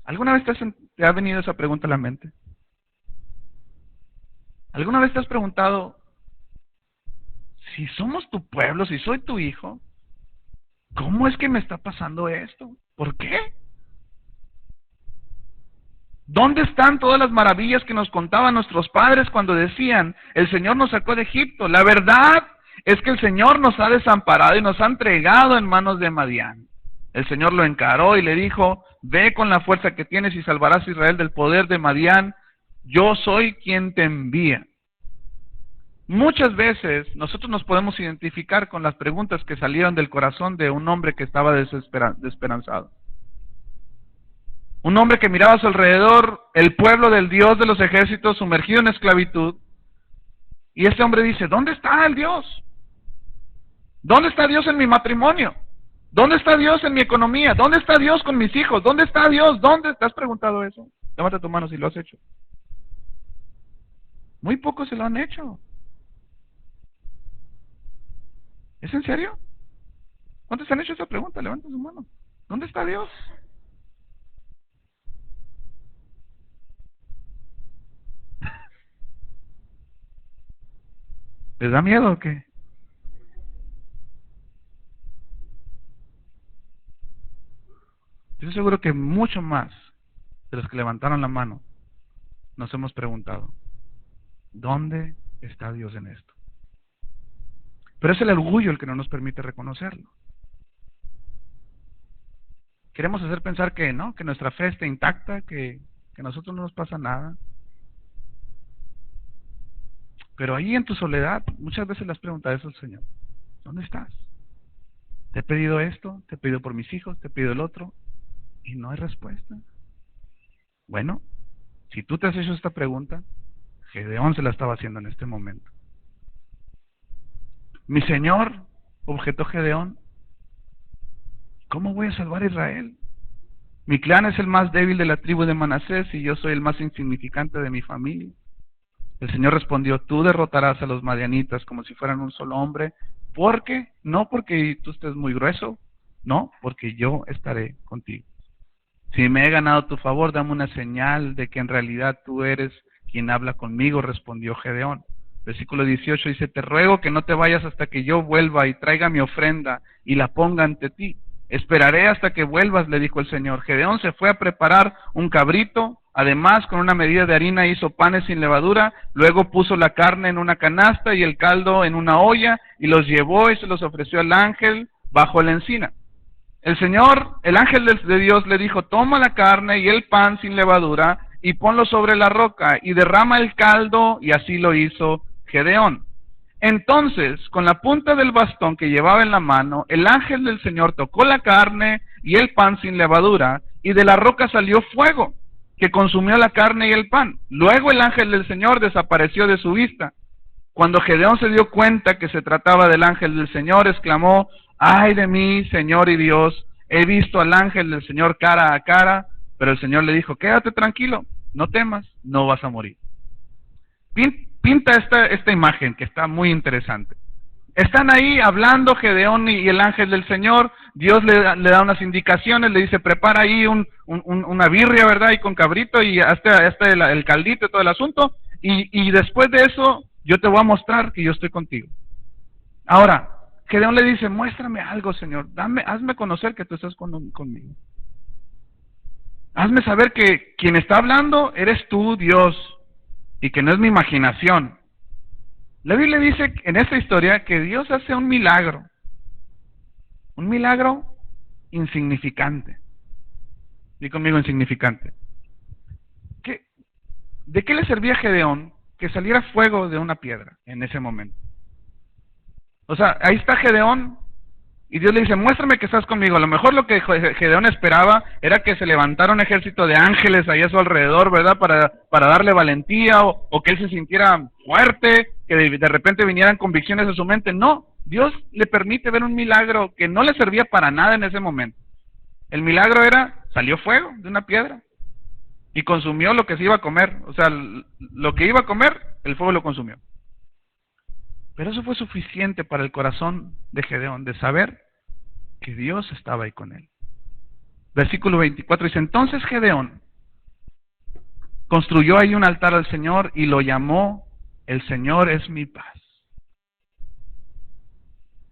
¿Alguna vez te ha venido esa pregunta a la mente? ¿Alguna vez te has preguntado: si somos tu pueblo, si soy tu hijo, ¿cómo es que me está pasando esto? ¿Por qué? ¿Dónde están todas las maravillas que nos contaban nuestros padres cuando decían: el Señor nos sacó de Egipto? La verdad es que el Señor nos ha desamparado y nos ha entregado en manos de Madián. El Señor lo encaró y le dijo: ve con la fuerza que tienes y salvarás a Israel del poder de Madián. Yo soy quien te envía. Muchas veces nosotros nos podemos identificar con las preguntas que salieron del corazón de un hombre que estaba desesperanzado. Un hombre que miraba a su alrededor el pueblo del Dios de los ejércitos sumergido en esclavitud. Y este hombre dice, ¿dónde está el Dios? ¿Dónde está Dios en mi matrimonio? ¿Dónde está Dios en mi economía? ¿Dónde está Dios con mis hijos? ¿Dónde está Dios? ¿Dónde? ¿Te has preguntado eso? Levanta tu mano si lo has hecho. Muy pocos se lo han hecho. ¿Es en serio? ¿Cuántos han hecho esa pregunta? Levanta su mano. ¿Dónde está Dios? ¿Les da miedo o qué? Yo estoy seguro que mucho más de los que levantaron la mano nos hemos preguntado, ¿dónde está Dios en esto? Pero es el orgullo el que no nos permite reconocerlo. Queremos hacer pensar que no, que nuestra fe está intacta, que a nosotros no nos pasa nada. Pero ahí en tu soledad, muchas veces le has preguntado eso al Señor. ¿Dónde estás? Te he pedido esto, te he pedido por mis hijos, te he pedido el otro, y no hay respuesta. Bueno, si tú te has hecho esta pregunta, Gedeón se la estaba haciendo en este momento. Mi Señor, objetó Gedeón, ¿cómo voy a salvar a Israel? Mi clan es el más débil de la tribu de Manasés y yo soy el más insignificante de mi familia. El Señor respondió, tú derrotarás a los madianitas como si fueran un solo hombre. ¿Por qué? No porque tú estés muy grueso, no, porque yo estaré contigo. Si me he ganado tu favor, dame una señal de que en realidad tú eres quien habla conmigo, respondió Gedeón. Versículo 18 dice, te ruego que no te vayas hasta que yo vuelva y traiga mi ofrenda y la ponga ante ti. Esperaré hasta que vuelvas, le dijo el Señor. Gedeón se fue a preparar un cabrito, además con una medida de harina hizo panes sin levadura, luego puso la carne en una canasta y el caldo en una olla y los llevó y se los ofreció al ángel bajo la encina. El Señor, el ángel de Dios le dijo, toma la carne y el pan sin levadura y ponlo sobre la roca y derrama el caldo, y así lo hizo Gedeón. Entonces, con la punta del bastón que llevaba en la mano, el ángel del Señor tocó la carne y el pan sin levadura, y de la roca salió fuego, que consumió la carne y el pan. Luego el ángel del Señor desapareció de su vista. Cuando Gedeón se dio cuenta que se trataba del ángel del Señor, exclamó, ay de mí, Señor y Dios, he visto al ángel del Señor cara a cara, pero el Señor le dijo, quédate tranquilo, no temas, no vas a morir. Pinta esta imagen que está muy interesante. Están ahí hablando Gedeón y el ángel del Señor. Dios le da unas indicaciones, le dice, prepara ahí una birria, ¿verdad? Y con cabrito y hasta el caldito y todo el asunto. Y después de eso, yo te voy a mostrar que yo estoy contigo. Ahora, Gedeón le dice, muéstrame algo, Señor. Hazme conocer que tú estás conmigo. Hazme saber que quien está hablando eres tú, Dios, y que no es mi imaginación. La Biblia dice en esta historia que Dios hace un milagro insignificante. Di conmigo, insignificante. ¿De qué le servía a Gedeón que saliera fuego de una piedra en ese momento? O sea, ahí está Gedeón y Dios le dice, muéstrame que estás conmigo. A lo mejor lo que Gedeón esperaba era que se levantara un ejército de ángeles ahí a su alrededor, ¿verdad? Para darle valentía o que él se sintiera fuerte, que de repente vinieran convicciones a su mente. No, Dios le permite ver un milagro que no le servía para nada en ese momento. El milagro era, salió fuego de una piedra y consumió lo que se iba a comer. O sea, lo que iba a comer, el fuego lo consumió. Pero eso fue suficiente para el corazón de Gedeón, de saber que Dios estaba ahí con él. Versículo 24 dice, entonces Gedeón construyó ahí un altar al Señor y lo llamó, el Señor es mi paz,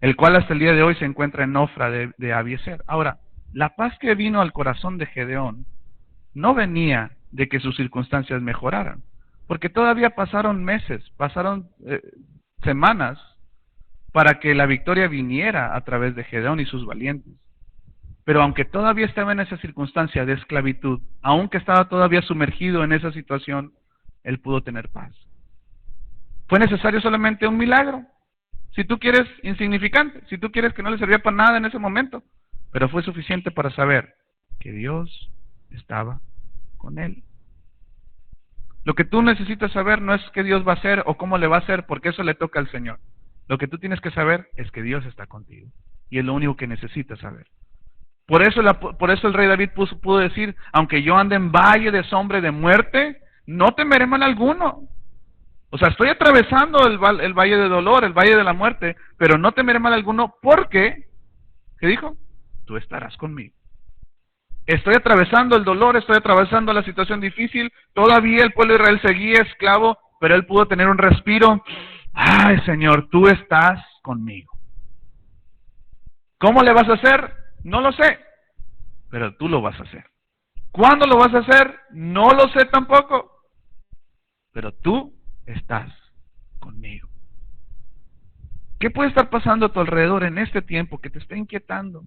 el cual hasta el día de hoy se encuentra en Ofra de Abiezer. Ahora, la paz que vino al corazón de Gedeón no venía de que sus circunstancias mejoraran, porque todavía pasaron meses, pasaron semanas para que la victoria viniera a través de Gedeón y sus valientes. Pero aunque todavía estaba en esa circunstancia de esclavitud, aunque estaba todavía sumergido en esa situación, él pudo tener paz. Fue necesario solamente un milagro, si tú quieres insignificante, si tú quieres que no le servía para nada en ese momento, pero fue suficiente para saber que Dios estaba con él. Lo que tú necesitas saber no es qué Dios va a hacer o cómo le va a hacer, porque eso le toca al Señor. Lo que tú tienes que saber es que Dios está contigo. Y es lo único que necesitas saber. Por eso el rey David pudo decir, aunque yo ande en valle de sombra y de muerte, no temeré mal alguno. O sea, estoy atravesando el valle de dolor, el valle de la muerte, pero no temeré mal alguno porque, ¿qué dijo? Tú estarás conmigo. Estoy atravesando el dolor, estoy atravesando la situación difícil, todavía el pueblo de Israel seguía esclavo, pero él pudo tener un respiro. Ay, Señor, tú estás conmigo. ¿Cómo le vas a hacer? No lo sé, pero tú lo vas a hacer. ¿Cuándo lo vas a hacer? No lo sé tampoco, pero tú estás conmigo. ¿Qué puede estar pasando a tu alrededor en este tiempo que te está inquietando?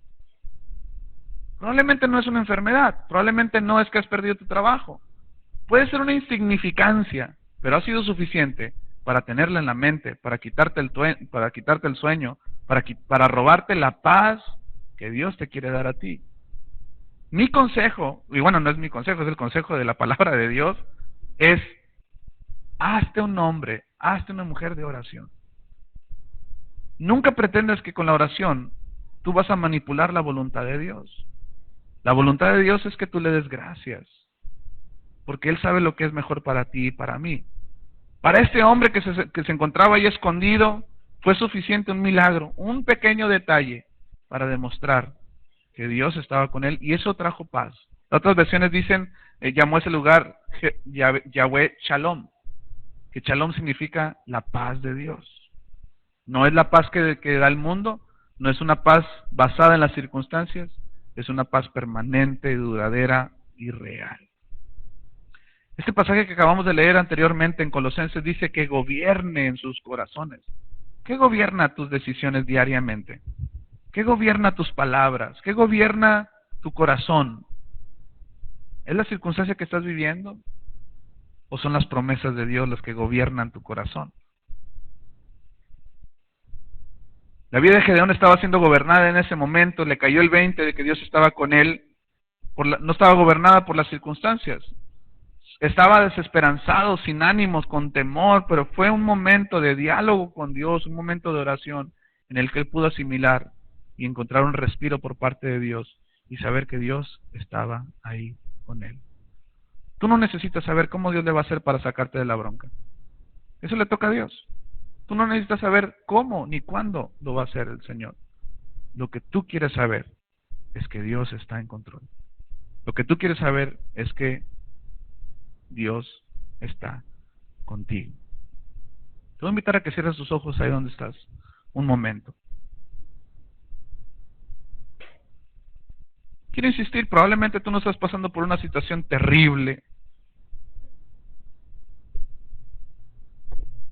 Probablemente no es una enfermedad, probablemente no es que has perdido tu trabajo. Puede ser una insignificancia, pero ha sido suficiente para tenerla en la mente, para quitarte el sueño, para robarte la paz que Dios te quiere dar a ti. Mi consejo, y bueno, no es mi consejo, es el consejo de la palabra de Dios, es hazte un hombre, hazte una mujer de oración. Nunca pretendas que con la oración tú vas a manipular la voluntad de Dios. La voluntad de Dios es que tú le des gracias, porque Él sabe lo que es mejor para ti y para mí. Para este hombre que se encontraba ahí escondido, fue suficiente un milagro, un pequeño detalle para demostrar que Dios estaba con él, y eso trajo paz. Otras versiones dicen, llamó ese lugar Yahweh Shalom, que Shalom significa la paz de Dios. No es la paz que da el mundo, no es una paz basada en las circunstancias, es una paz permanente, duradera y real. Este pasaje que acabamos de leer anteriormente en Colosenses dice que gobierne en sus corazones. ¿Qué gobierna tus decisiones diariamente? ¿Qué gobierna tus palabras? ¿Qué gobierna tu corazón? ¿Es la circunstancia que estás viviendo? ¿O son las promesas de Dios las que gobiernan tu corazón? La vida de Gedeón estaba siendo gobernada en ese momento, le cayó el 20 de que Dios estaba con él, no estaba gobernada por las circunstancias. Estaba desesperanzado, sin ánimos, con temor, pero fue un momento de diálogo con Dios, un momento de oración en el que él pudo asimilar y encontrar un respiro por parte de Dios y saber que Dios estaba ahí con él. Tú no necesitas saber cómo Dios le va a hacer para sacarte de la bronca. Eso le toca a Dios. Tú no necesitas saber cómo ni cuándo lo va a hacer el Señor. Lo que tú quieres saber es que Dios está en control. Lo que tú quieres saber es que Dios está contigo. Te voy a invitar a que cierres tus ojos ahí donde estás, un momento. Quiero insistir, probablemente tú no estás pasando por una situación terrible.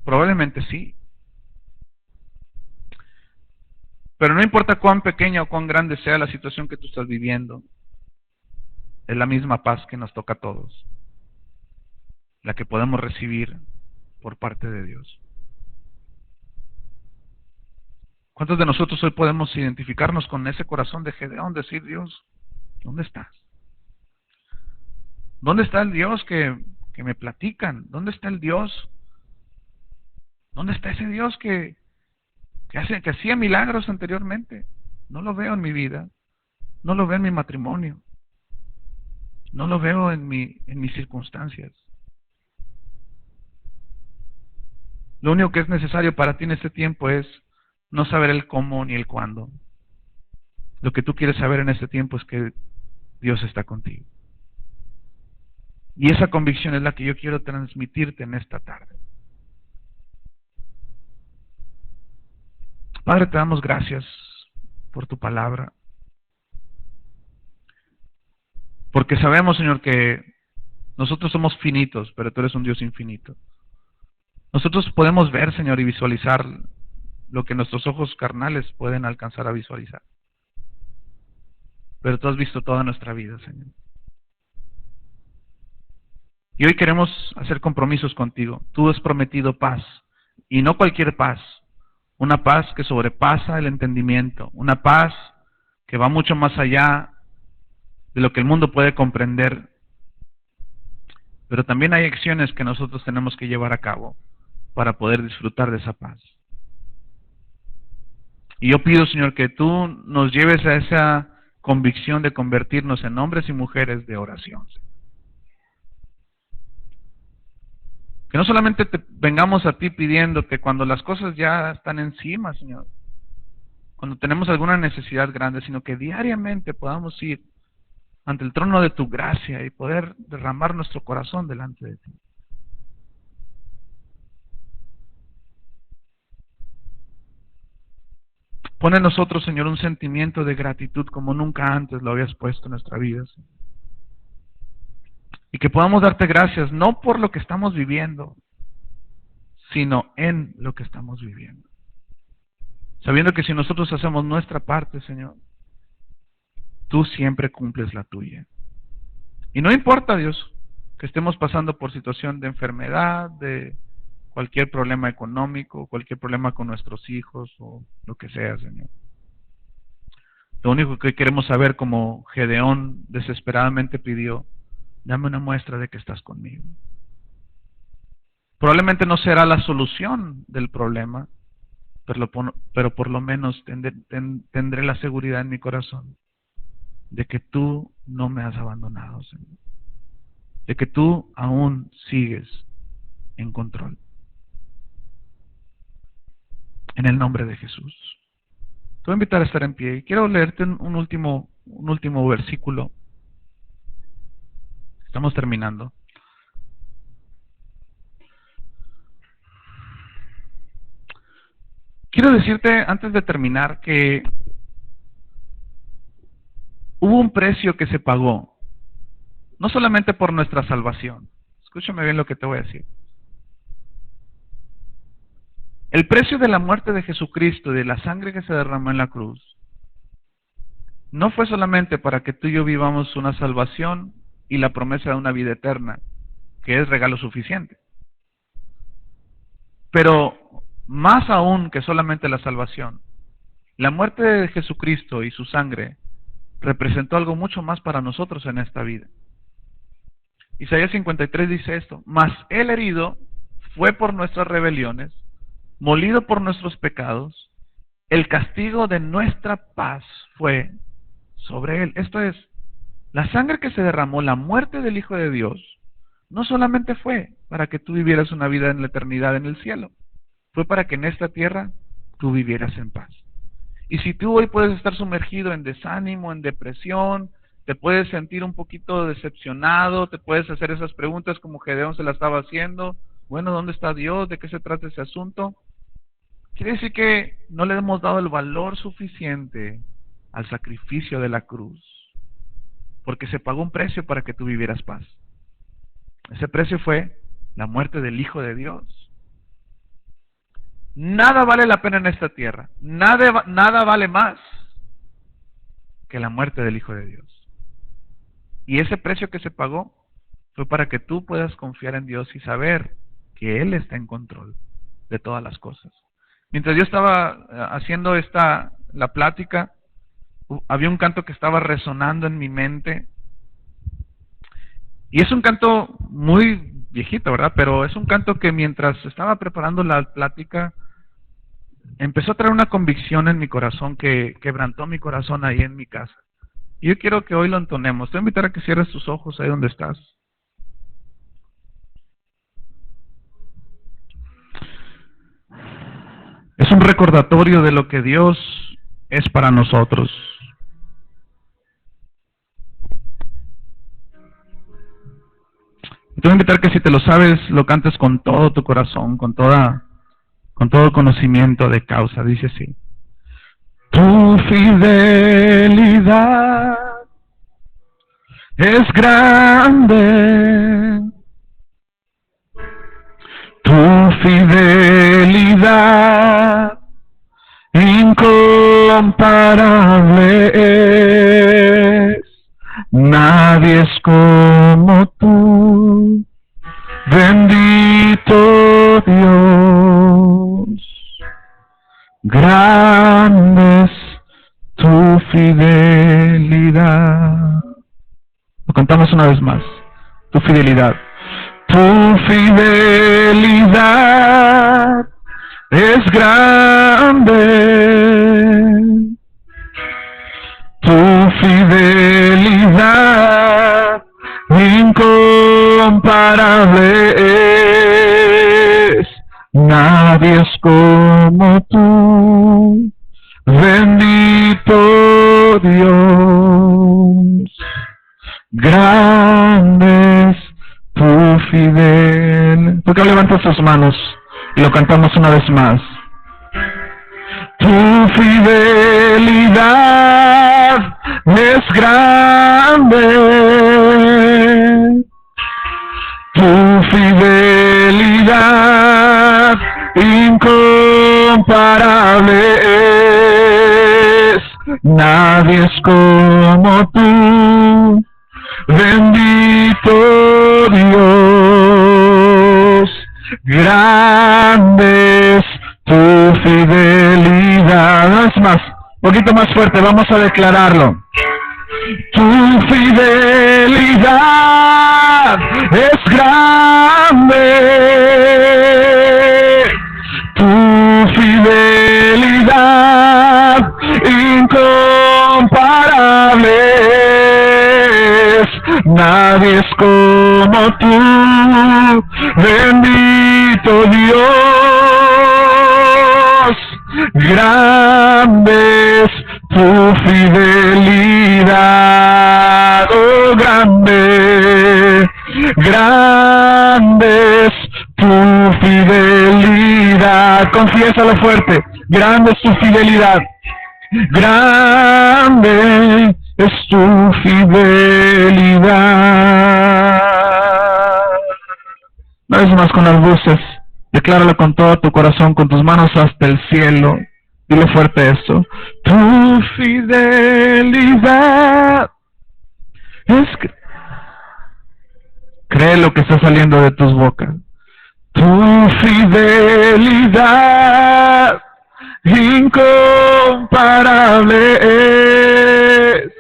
Probablemente sí. Pero no importa cuán pequeña o cuán grande sea la situación que tú estás viviendo, es la misma paz que nos toca a todos, la que podemos recibir por parte de Dios. ¿Cuántos de nosotros hoy podemos identificarnos con ese corazón de Gedeón, decir, Dios, ¿dónde estás? ¿Dónde está el Dios que me platican? ¿Dónde está el Dios? ¿Dónde está ese Dios que hacía milagros anteriormente? No lo veo en mi vida, no lo veo en mi matrimonio, no lo veo en mis circunstancias. Lo único que es necesario para ti en este tiempo es no saber el cómo ni el cuándo. Lo que tú quieres saber en este tiempo es que Dios está contigo. Y esa convicción es la que yo quiero transmitirte en esta tarde. Padre, te damos gracias por tu palabra. Porque sabemos, Señor, que nosotros somos finitos, pero tú eres un Dios infinito. Nosotros podemos ver, Señor, y visualizar lo que nuestros ojos carnales pueden alcanzar a visualizar. Pero tú has visto toda nuestra vida, Señor. Y hoy queremos hacer compromisos contigo. Tú has prometido paz, y no cualquier paz. Una paz que sobrepasa el entendimiento, una paz que va mucho más allá de lo que el mundo puede comprender. Pero también hay acciones que nosotros tenemos que llevar a cabo para poder disfrutar de esa paz. Y yo pido, Señor, que tú nos lleves a esa convicción de convertirnos en hombres y mujeres de oración. Que no solamente vengamos a ti pidiéndote cuando las cosas ya están encima, Señor, cuando tenemos alguna necesidad grande, sino que diariamente podamos ir ante el trono de tu gracia y poder derramar nuestro corazón delante de ti. Pon en nosotros, Señor, un sentimiento de gratitud como nunca antes lo habías puesto en nuestra vida, Señor. Y que podamos darte gracias, no por lo que estamos viviendo, sino en lo que estamos viviendo. Sabiendo que si nosotros hacemos nuestra parte, Señor, tú siempre cumples la tuya. Y no importa, Dios, que estemos pasando por situación de enfermedad, de cualquier problema económico, cualquier problema con nuestros hijos o lo que sea, Señor. Lo único que queremos saber, como Gedeón desesperadamente pidió, dame una muestra de que estás conmigo. Probablemente no será la solución del problema, pero por lo menos tendré la seguridad en mi corazón de que tú no me has abandonado, Señor. De que tú aún sigues en control. En el nombre de Jesús. Te voy a invitar a estar en pie y quiero leerte un último versículo. Estamos terminando. Quiero decirte antes de terminar que hubo un precio que se pagó, no solamente por nuestra salvación. Escúchame bien lo que te voy a decir. El precio de la muerte de Jesucristo y de la sangre que se derramó en la cruz no fue solamente para que tú y yo vivamos una salvación y la promesa de una vida eterna, que es regalo suficiente. Pero más aún que solamente la salvación, la muerte de Jesucristo y su sangre representó algo mucho más para nosotros en esta vida. Isaías 53 dice esto: mas el herido fue por nuestras rebeliones, molido por nuestros pecados, el castigo de nuestra paz fue sobre él. Esto es, la sangre que se derramó, la muerte del Hijo de Dios, no solamente fue para que tú vivieras una vida en la eternidad en el cielo, fue para que en esta tierra tú vivieras en paz. Y si tú hoy puedes estar sumergido en desánimo, en depresión, te puedes sentir un poquito decepcionado, te puedes hacer esas preguntas como Gedeón se las estaba haciendo, bueno, ¿dónde está Dios? ¿De qué se trata ese asunto? Quiere decir que no le hemos dado el valor suficiente al sacrificio de la cruz, porque se pagó un precio para que tú vivieras paz. Ese precio fue la muerte del Hijo de Dios. Nada vale la pena en esta tierra, nada vale más que la muerte del Hijo de Dios. Y ese precio que se pagó fue para que tú puedas confiar en Dios y saber que Él está en control de todas las cosas. Mientras yo estaba haciendo la plática, había un canto que estaba resonando en mi mente. Y es un canto muy viejito, ¿verdad? Pero es un canto que mientras estaba preparando la plática, empezó a traer una convicción en mi corazón que quebrantó mi corazón ahí en mi casa. Y yo quiero que hoy lo entonemos. Te voy a invitar a que cierres tus ojos ahí donde estás. Es un recordatorio de lo que Dios es para nosotros. Te voy a invitar que si te lo sabes, lo cantes con todo tu corazón, con todo conocimiento de causa. Dice así: tu fidelidad es grande, tu fidelidad incomparable es. Nadie es como tú, bendito Dios. Grande es tu fidelidad. cantamos una vez más. Tu fidelidad. Tu fidelidad es grande. Tu fidelidad incomparable es. Nadie es como tú, bendito Dios. Grande es tu fidel. ¿Por qué no levantas tus manos y lo cantamos una vez más? Tu fidelidad es grande. Tu fidelidad incomparable es. Nadie es como tú, bendito Dios. Grande es tu fidelidad. No es más, un poquito más fuerte, vamos a declararlo. Tu fidelidad es grande. Tu fidelidad incomparable es. Nadie es como tú, bendito Dios. Grande es tu fidelidad, oh grande, grande es tu fidelidad. Confiésalo fuerte, grande es tu fidelidad, grande es tu fidelidad. Una vez más con las voces, decláralo con todo tu corazón, con tus manos hasta el cielo. Dile fuerte esto. Tu fidelidad es... Cree lo que está saliendo de tus bocas. Tu fidelidad incomparable es.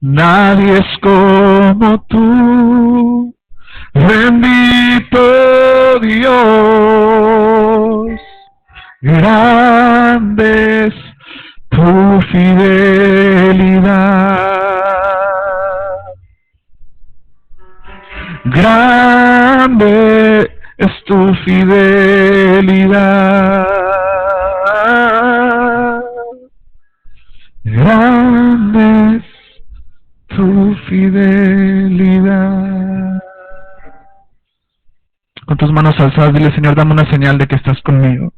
Nadie es como tú, bendito Dios. Grande es tu fidelidad. Grande es tu fidelidad. Grande es tu fidelidad. Con tus manos alzadas, dile: Señor, dame una señal de que estás conmigo.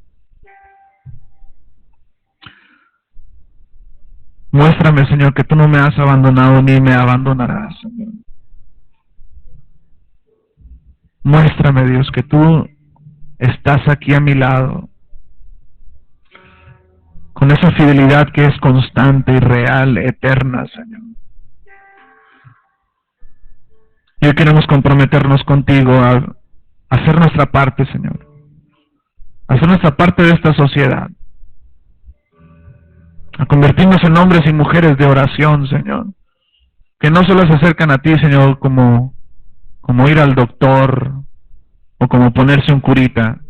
Muéstrame, Señor, que tú no me has abandonado ni me abandonarás, Señor. Muéstrame, Dios, que tú estás aquí a mi lado, con esa fidelidad que es constante y real, eterna, Señor. Y hoy queremos comprometernos contigo a hacer nuestra parte, Señor. A hacer nuestra parte de esta sociedad. A convertirnos en hombres y mujeres de oración, Señor. Que no solo se acercan a ti, Señor, como ir al doctor o como ponerse un curita,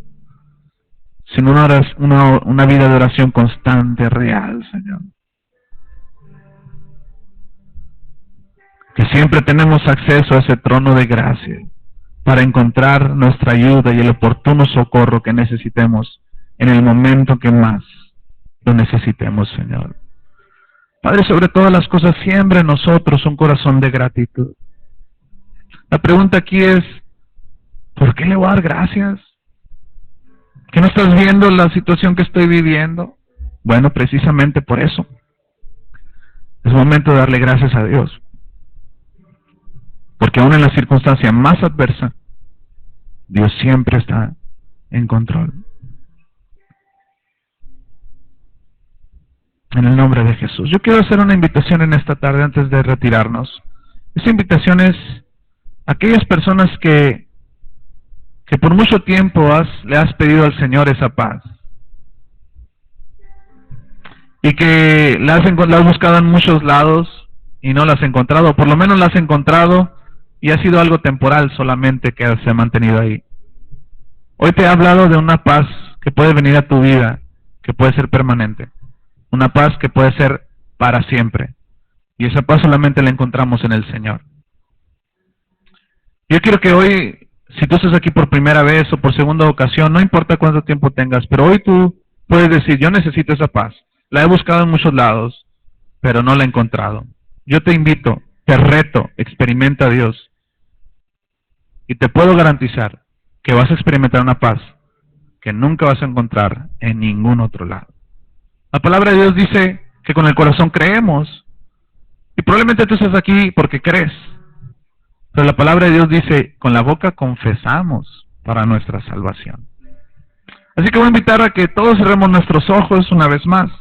sino una vida de oración constante, real, Señor. Que siempre tenemos acceso a ese trono de gracia para encontrar nuestra ayuda y el oportuno socorro que necesitemos en el momento que más lo necesitemos, Señor. Padre, sobre todas las cosas, siembra en nosotros un corazón de gratitud. La pregunta aquí es, ¿por qué le voy a dar gracias? ¿Que no estás viendo la situación que estoy viviendo? Bueno, precisamente por eso. Es momento de darle gracias a Dios. Porque aún en la circunstancia más adversa, Dios siempre está en control. En el nombre de Jesús. Yo quiero hacer una invitación en esta tarde antes de retirarnos. Esta invitación es a aquellas personas que por mucho tiempo le has pedido al Señor esa paz. Y que la has buscado en muchos lados y no la has encontrado, o por lo menos la has encontrado y ha sido algo temporal solamente que se ha mantenido ahí. Hoy te he hablado de una paz que puede venir a tu vida, que puede ser permanente, una paz que puede ser para siempre, y esa paz solamente la encontramos en el Señor. Yo quiero que hoy, si tú estás aquí por primera vez o por segunda ocasión, no importa cuánto tiempo tengas, pero hoy tú puedes decir, yo necesito esa paz, la he buscado en muchos lados, pero no la he encontrado. Yo te invito, te reto, experimenta a Dios, y te puedo garantizar que vas a experimentar una paz que nunca vas a encontrar en ningún otro lado. La palabra de Dios dice que con el corazón creemos, y probablemente tú estás aquí porque crees, pero la palabra de Dios dice, con la boca confesamos para nuestra salvación. Así que voy a invitar a que todos cerremos nuestros ojos una vez más.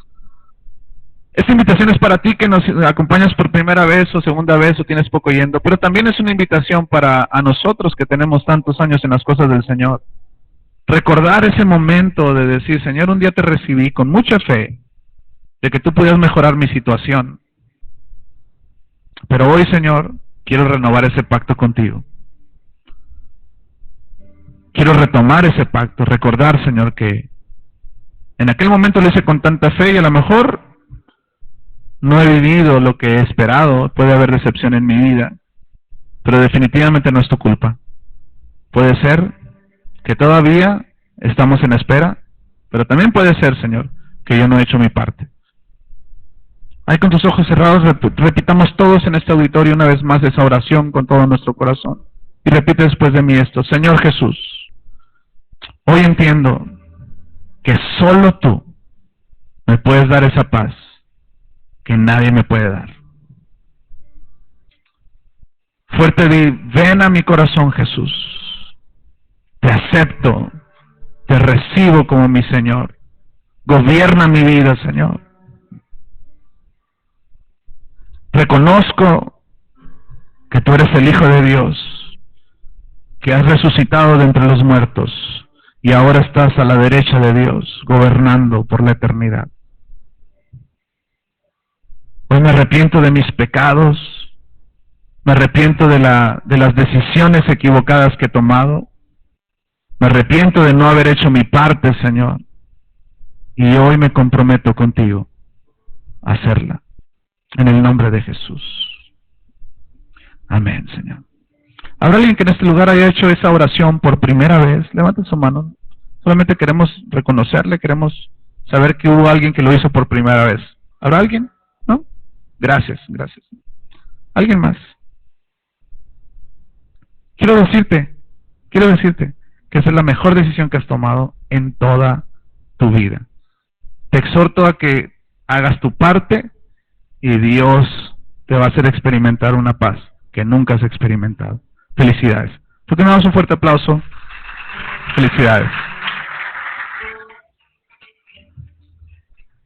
Esta invitación es para ti que nos acompañas por primera vez o segunda vez o tienes poco yendo, pero también es una invitación para a nosotros que tenemos tantos años en las cosas del Señor. Recordar ese momento de decir, Señor, un día te recibí con mucha fe de que tú pudieras mejorar mi situación. Pero hoy, Señor, quiero renovar ese pacto contigo. Quiero retomar ese pacto, recordar, Señor, que en aquel momento lo hice con tanta fe y a lo mejor no he vivido lo que he esperado, puede haber decepción en mi vida, pero definitivamente no es tu culpa. Puede ser que todavía estamos en espera, pero también puede ser, Señor, que yo no he hecho mi parte. Ahí con tus ojos cerrados, repitamos todos en este auditorio una vez más esa oración con todo nuestro corazón. Y repite después de mí esto, Señor Jesús, hoy entiendo que solo tú me puedes dar esa paz que nadie me puede dar. Fuerte di, ven a mi corazón, Jesús. Te acepto, te recibo como mi Señor. Gobierna mi vida, Señor. Reconozco que tú eres el Hijo de Dios, que has resucitado de entre los muertos y ahora estás a la derecha de Dios, gobernando por la eternidad. Hoy me arrepiento de mis pecados, me arrepiento de las decisiones equivocadas que he tomado, me arrepiento de no haber hecho mi parte, Señor, y hoy me comprometo contigo a hacerla, en el nombre de Jesús. Amén, Señor. ¿Habrá alguien que en este lugar haya hecho esa oración por primera vez? Levanten su mano. Solamente queremos reconocerle, queremos saber que hubo alguien que lo hizo por primera vez. ¿Habrá alguien? ¿No? Gracias, gracias. ¿Alguien más? Quiero decirte que esa es la mejor decisión que has tomado en toda tu vida. Te exhorto a que hagas tu parte y Dios te va a hacer experimentar una paz que nunca has experimentado. Felicidades. ¿Por qué no damos un fuerte aplauso? Felicidades.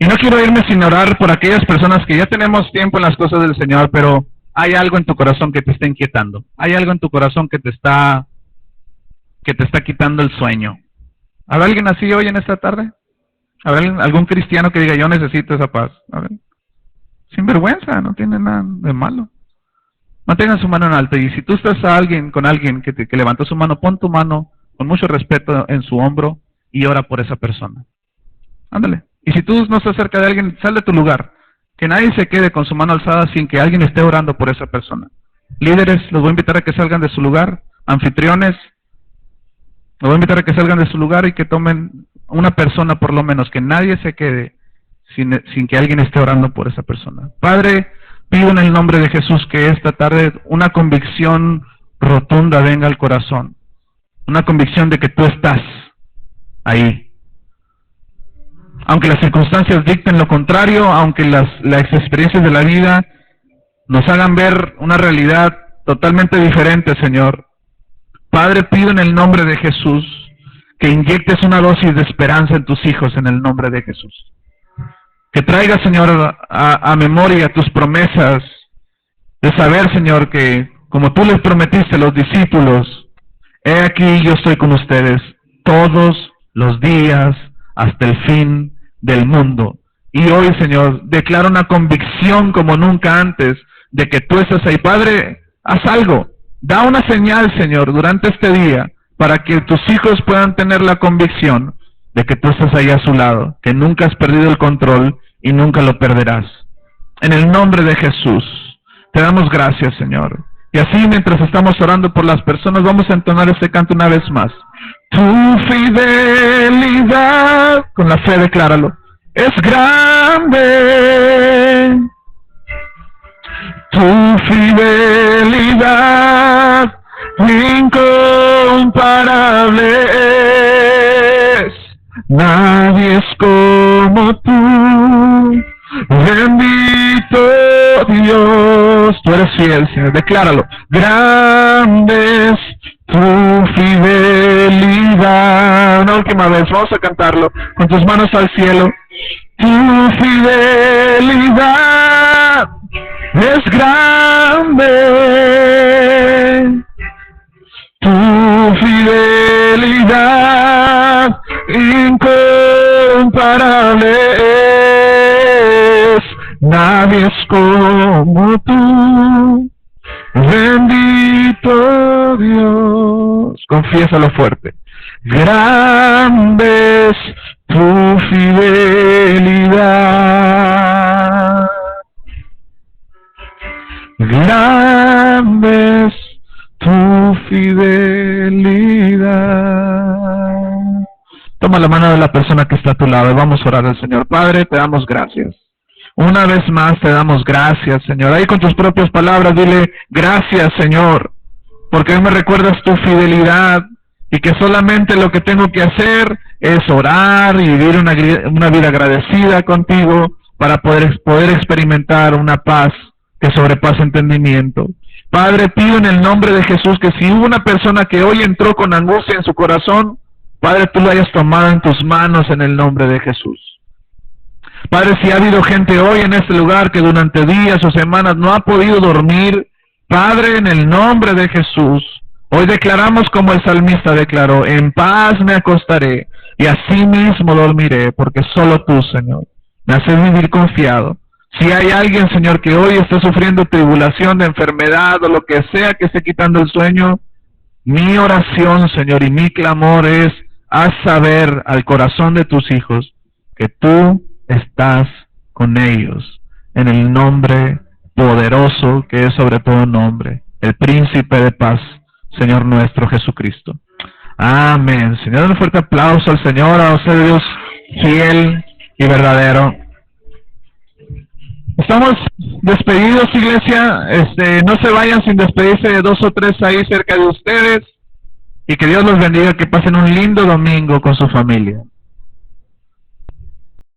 Y no quiero irme sin orar por aquellas personas que ya tenemos tiempo en las cosas del Señor, pero hay algo en tu corazón que te está inquietando. Hay algo en tu corazón que te está quitando el sueño. ¿Habrá alguien así hoy en esta tarde? ¿Habrá algún cristiano que diga, yo necesito esa paz? A ver. Sin vergüenza, no tiene nada de malo. Mantengan su mano en alto, y si tú estás con alguien que levantó su mano, pon tu mano con mucho respeto en su hombro y ora por esa persona. Ándale. Y si tú no estás cerca de alguien, sal de tu lugar. Que nadie se quede con su mano alzada sin que alguien esté orando por esa persona. Líderes, los voy a invitar a que salgan de su lugar. Anfitriones, los voy a invitar a que salgan de su lugar y que tomen una persona por lo menos, que nadie se quede sin que alguien esté orando por esa persona. Padre, pido en el nombre de Jesús que esta tarde una convicción rotunda venga al corazón. Una convicción de que tú estás ahí. Aunque las circunstancias dicten lo contrario, aunque las experiencias de la vida nos hagan ver una realidad totalmente diferente, Señor. Padre, pido en el nombre de Jesús que inyectes una dosis de esperanza en tus hijos en el nombre de Jesús. Que traigas, Señor, a memoria tus promesas de saber, Señor, que como tú les prometiste a los discípulos, he aquí yo estoy con ustedes todos los días hasta el fin del mundo. Y hoy, Señor, declaro una convicción como nunca antes de que tú estás ahí. Padre, haz algo, da una señal, Señor, durante este día, para que tus hijos puedan tener la convicción de que tú estás ahí a su lado, que nunca has perdido el control y nunca lo perderás. En el nombre de Jesús, te damos gracias, Señor. Y así, mientras estamos orando por las personas, vamos a entonar este canto una vez más. Tu fidelidad, con la fe decláralo, es grande. Tu fidelidad incomparable es. Nadie es como tú. Bendito Dios, tú eres fiel, Señor, decláralo. Grande es tu fidelidad. Una última vez, vamos a cantarlo con tus manos al cielo. Tu fidelidad es grande. Tu fidelidad incomparable es. Nadie es como tú. Bendito Dios. Confiésalo fuerte. Grande es tu fidelidad. Grande es tu fidelidad. Toma la mano de la persona que está a tu lado y vamos a orar al Señor. Padre, te damos gracias. Una vez más te damos gracias, Señor. Ahí con tus propias palabras dile, gracias, Señor, porque hoy me recuerdas tu fidelidad y que solamente lo que tengo que hacer es orar y vivir una vida agradecida contigo para poder experimentar una paz que sobrepasa entendimiento. Padre, pido en el nombre de Jesús que si hubo una persona que hoy entró con angustia en su corazón, Padre, tú lo hayas tomado en tus manos en el nombre de Jesús. Padre, si ha habido gente hoy en este lugar que durante días o semanas no ha podido dormir, Padre, en el nombre de Jesús, hoy declaramos como el salmista declaró, en paz me acostaré y así mismo dormiré, porque solo tú, Señor, me haces vivir confiado. Si hay alguien, Señor, que hoy está sufriendo tribulación de enfermedad o lo que sea que esté quitando el sueño, mi oración, Señor, y mi clamor es, haz saber al corazón de tus hijos que tú estás con ellos, en el nombre poderoso que es sobre todo nombre, el príncipe de paz, Señor nuestro Jesucristo. Amén. Señor, un fuerte aplauso al Señor, a usted Dios fiel y verdadero. Estamos despedidos, iglesia. No se vayan sin despedirse de 2 o 3 ahí cerca de ustedes. Y que Dios los bendiga, que pasen un lindo domingo con su familia.